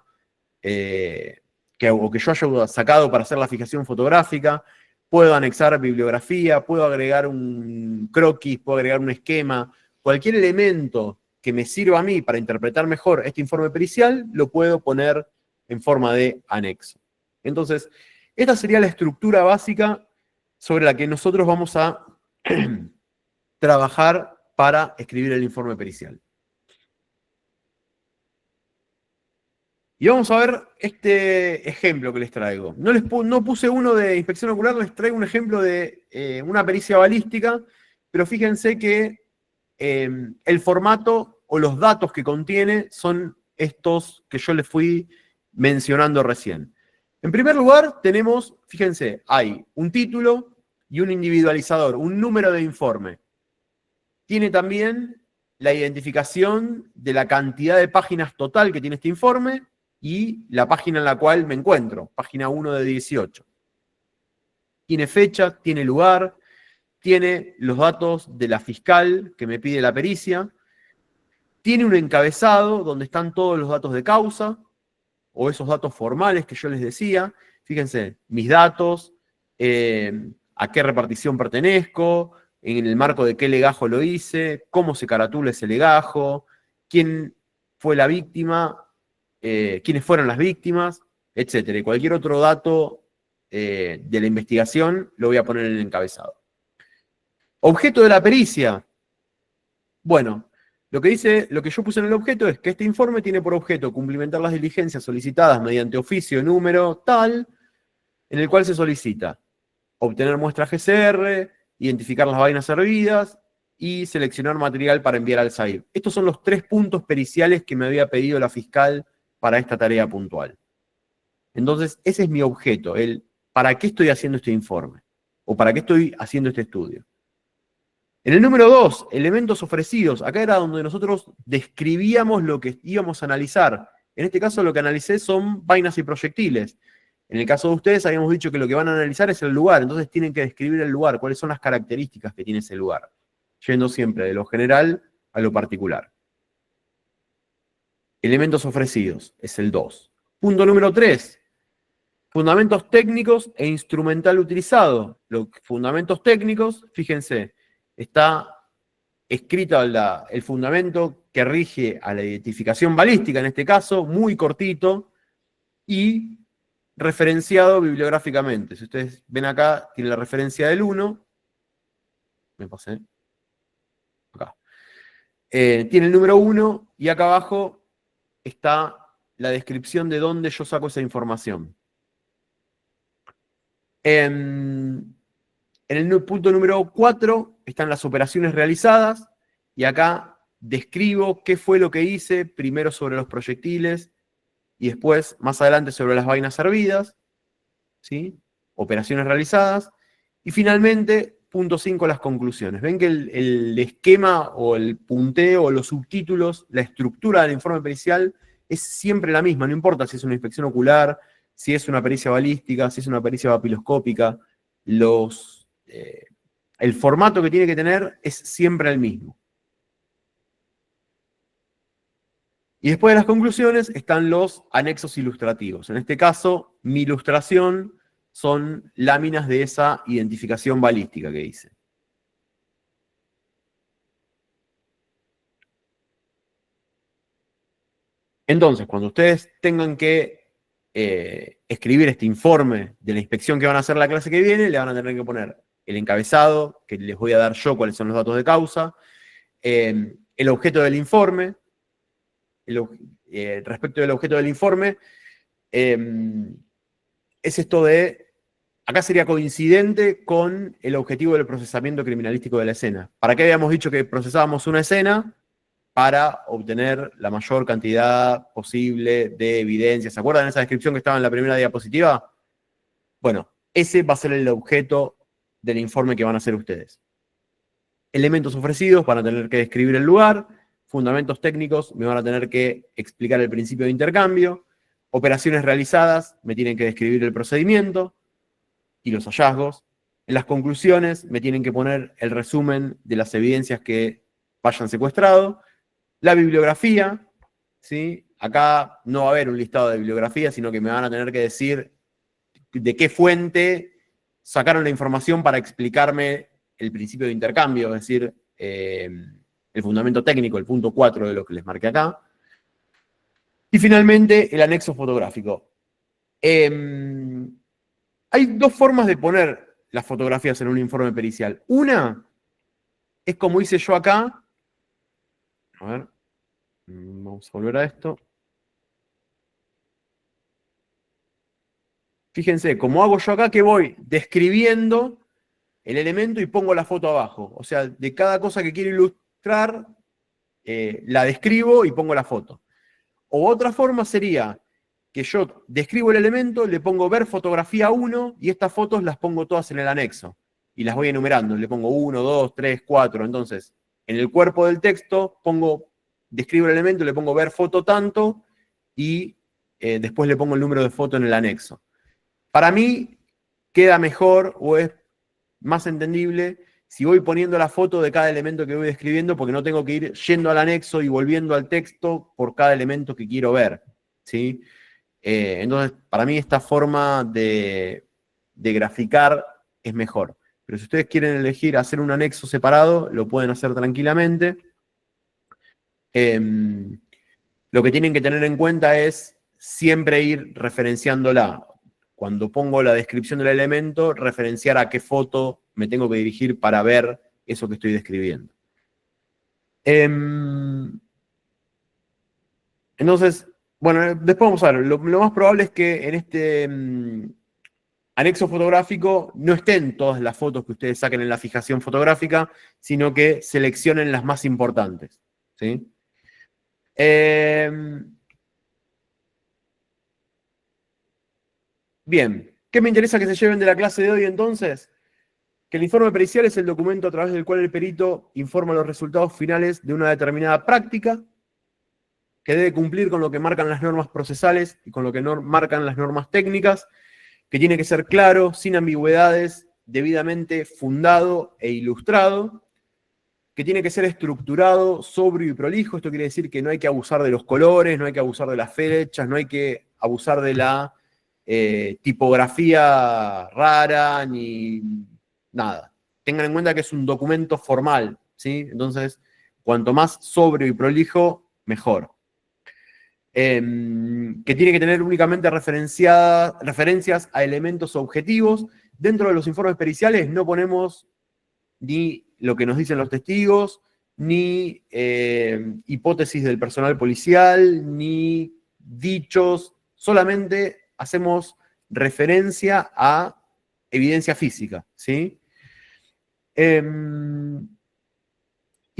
que yo haya sacado para hacer la fijación fotográfica, puedo anexar bibliografía, puedo agregar un croquis, puedo agregar un esquema, cualquier elemento que me sirva a mí para interpretar mejor este informe pericial, lo puedo poner en forma de anexo. Entonces, esta sería la estructura básica sobre la que nosotros vamos a trabajar para escribir el informe pericial. Y vamos a ver este ejemplo que les traigo. No puse uno de inspección ocular, les traigo un ejemplo de una pericia balística, pero fíjense que el formato o los datos que contiene son estos que yo les fui mencionando recién. En primer lugar, tenemos, fíjense, hay un título y un individualizador, un número de informe. Tiene también la identificación de la cantidad de páginas total que tiene este informe y la página en la cual me encuentro, página 1 de 18. Tiene fecha, tiene lugar, tiene los datos de la fiscal que me pide la pericia, tiene un encabezado donde están todos los datos de causa, o esos datos formales que yo les decía. Fíjense, mis datos, a qué repartición pertenezco, en el marco de qué legajo lo hice, cómo se caratula ese legajo, quién fue la víctima, quiénes fueron las víctimas, etc. Y cualquier otro dato de la investigación lo voy a poner en el encabezado. Objeto de la pericia. Bueno, lo que yo puse en el objeto es que este informe tiene por objeto cumplimentar las diligencias solicitadas mediante oficio número tal, en el cual se solicita obtener muestras GCR, identificar las vainas servidas y seleccionar material para enviar al SAIB. Estos son los 3 puntos periciales que me había pedido la fiscal para esta tarea puntual. Entonces, ese es mi objeto, el ¿para qué estoy haciendo este informe? ¿O para qué estoy haciendo este estudio? En el número 2, elementos ofrecidos. Acá era donde nosotros describíamos lo que íbamos a analizar. En este caso lo que analicé son vainas y proyectiles. En el caso de ustedes habíamos dicho que lo que van a analizar es el lugar, entonces tienen que describir el lugar, cuáles son las características que tiene ese lugar, yendo siempre de lo general a lo particular. Elementos ofrecidos, es el 2. Punto número 3, fundamentos técnicos e instrumental utilizado. Los fundamentos técnicos, fíjense, está escrito el fundamento que rige a la identificación balística, en este caso, muy cortito, y referenciado bibliográficamente. Si ustedes ven acá, tiene la referencia del 1. Me pasé. Acá. Tiene el número 1 y acá abajo está la descripción de dónde yo saco esa información. En el punto número 4 están las operaciones realizadas y acá describo qué fue lo que hice, primero sobre los proyectiles y después, más adelante, sobre las vainas servidas, ¿sí? Operaciones realizadas. Y finalmente, punto 5, las conclusiones. Ven que el esquema o el punteo o los subtítulos, la estructura del informe pericial es siempre la misma, no importa si es una inspección ocular, si es una pericia balística, si es una pericia papiloscópica, el formato que tiene que tener es siempre el mismo. Y después de las conclusiones están los anexos ilustrativos. En este caso, mi ilustración son láminas de esa identificación balística que hice. Entonces, cuando ustedes tengan que escribir este informe de la inspección que van a hacer la clase que viene, le van a tener que poner el encabezado, que les voy a dar yo cuáles son los datos de causa, el objeto del informe, respecto del objeto del informe, es esto de acá sería coincidente con el objetivo del procesamiento criminalístico de la escena. ¿Para qué habíamos dicho que procesábamos una escena? Para obtener la mayor cantidad posible de evidencia. ¿Se acuerdan de esa descripción que estaba en la primera diapositiva? Bueno, ese va a ser el objeto del informe que van a hacer ustedes. Elementos ofrecidos, van a tener que describir el lugar. Fundamentos técnicos, me van a tener que explicar el principio de intercambio. Operaciones realizadas, me tienen que describir el procedimiento y los hallazgos. En las conclusiones, me tienen que poner el resumen de las evidencias que vayan secuestrado. La bibliografía, ¿sí? Acá no va a haber un listado de bibliografía, sino que me van a tener que decir de qué fuente sacaron la información para explicarme el principio de intercambio, es decir, el fundamento técnico, el punto 4 de lo que les marqué acá. Y finalmente, el anexo fotográfico. Hay dos formas de poner las fotografías en un informe pericial. Una es como hice yo acá. A ver, vamos a volver a esto. Fíjense, como hago yo acá, que voy describiendo el elemento y pongo la foto abajo. O sea, de cada cosa que quiero ilustrar, la describo y pongo la foto. O otra forma sería que yo describo el elemento, le pongo ver fotografía 1 y estas fotos las pongo todas en el anexo. Y las voy enumerando. Le pongo 1, 2, 3, 4. Entonces, en el cuerpo del texto describo el elemento, le pongo ver foto tanto y después le pongo el número de foto en el anexo. Para mí queda mejor o es más entendible si voy poniendo la foto de cada elemento que voy describiendo, porque no tengo que ir yendo al anexo y volviendo al texto por cada elemento que quiero ver, ¿sí? Entonces, para mí esta forma de graficar es mejor. Pero si ustedes quieren elegir hacer un anexo separado, lo pueden hacer tranquilamente. Lo que tienen que tener en cuenta es siempre ir referenciándola. Cuando pongo la descripción del elemento, referenciar a qué foto me tengo que dirigir para ver eso que estoy describiendo. Entonces, bueno, después vamos a ver. Lo más probable es que en este anexo fotográfico no estén todas las fotos que ustedes saquen en la fijación fotográfica, sino que seleccionen las más importantes, ¿sí? Bien, ¿qué me interesa que se lleven de la clase de hoy entonces? Que el informe pericial es el documento a través del cual el perito informa los resultados finales de una determinada práctica, que debe cumplir con lo que marcan las normas procesales y con lo que marcan las normas técnicas, que tiene que ser claro, sin ambigüedades, debidamente fundado e ilustrado, que tiene que ser estructurado, sobrio y prolijo. Esto quiere decir que no hay que abusar de los colores, no hay que abusar de las fechas, no hay que abusar de la tipografía rara, ni nada. Tengan en cuenta que es un documento formal, ¿sí? Entonces, cuanto más sobrio y prolijo, mejor. Que tiene que tener únicamente referencias a elementos objetivos. Dentro de los informes periciales no ponemos ni lo que nos dicen los testigos, ni hipótesis del personal policial, ni dichos, solamente hacemos referencia a evidencia física, ¿sí? Y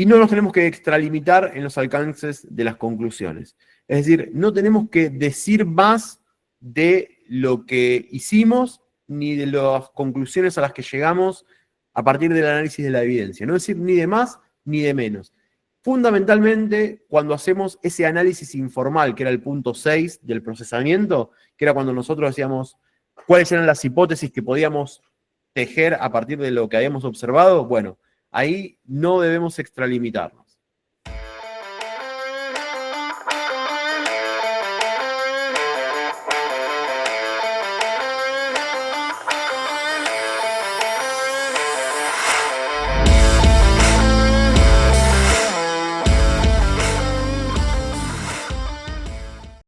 no nos tenemos que extralimitar en los alcances de las conclusiones. Es decir, no tenemos que decir más de lo que hicimos, ni de las conclusiones a las que llegamos a partir del análisis de la evidencia. No decir ni de más ni de menos. Fundamentalmente, cuando hacemos ese análisis informal, que era el punto 6 del procesamiento, que era cuando nosotros decíamos cuáles eran las hipótesis que podíamos tejer a partir de lo que habíamos observado, bueno, ahí no debemos extralimitarnos.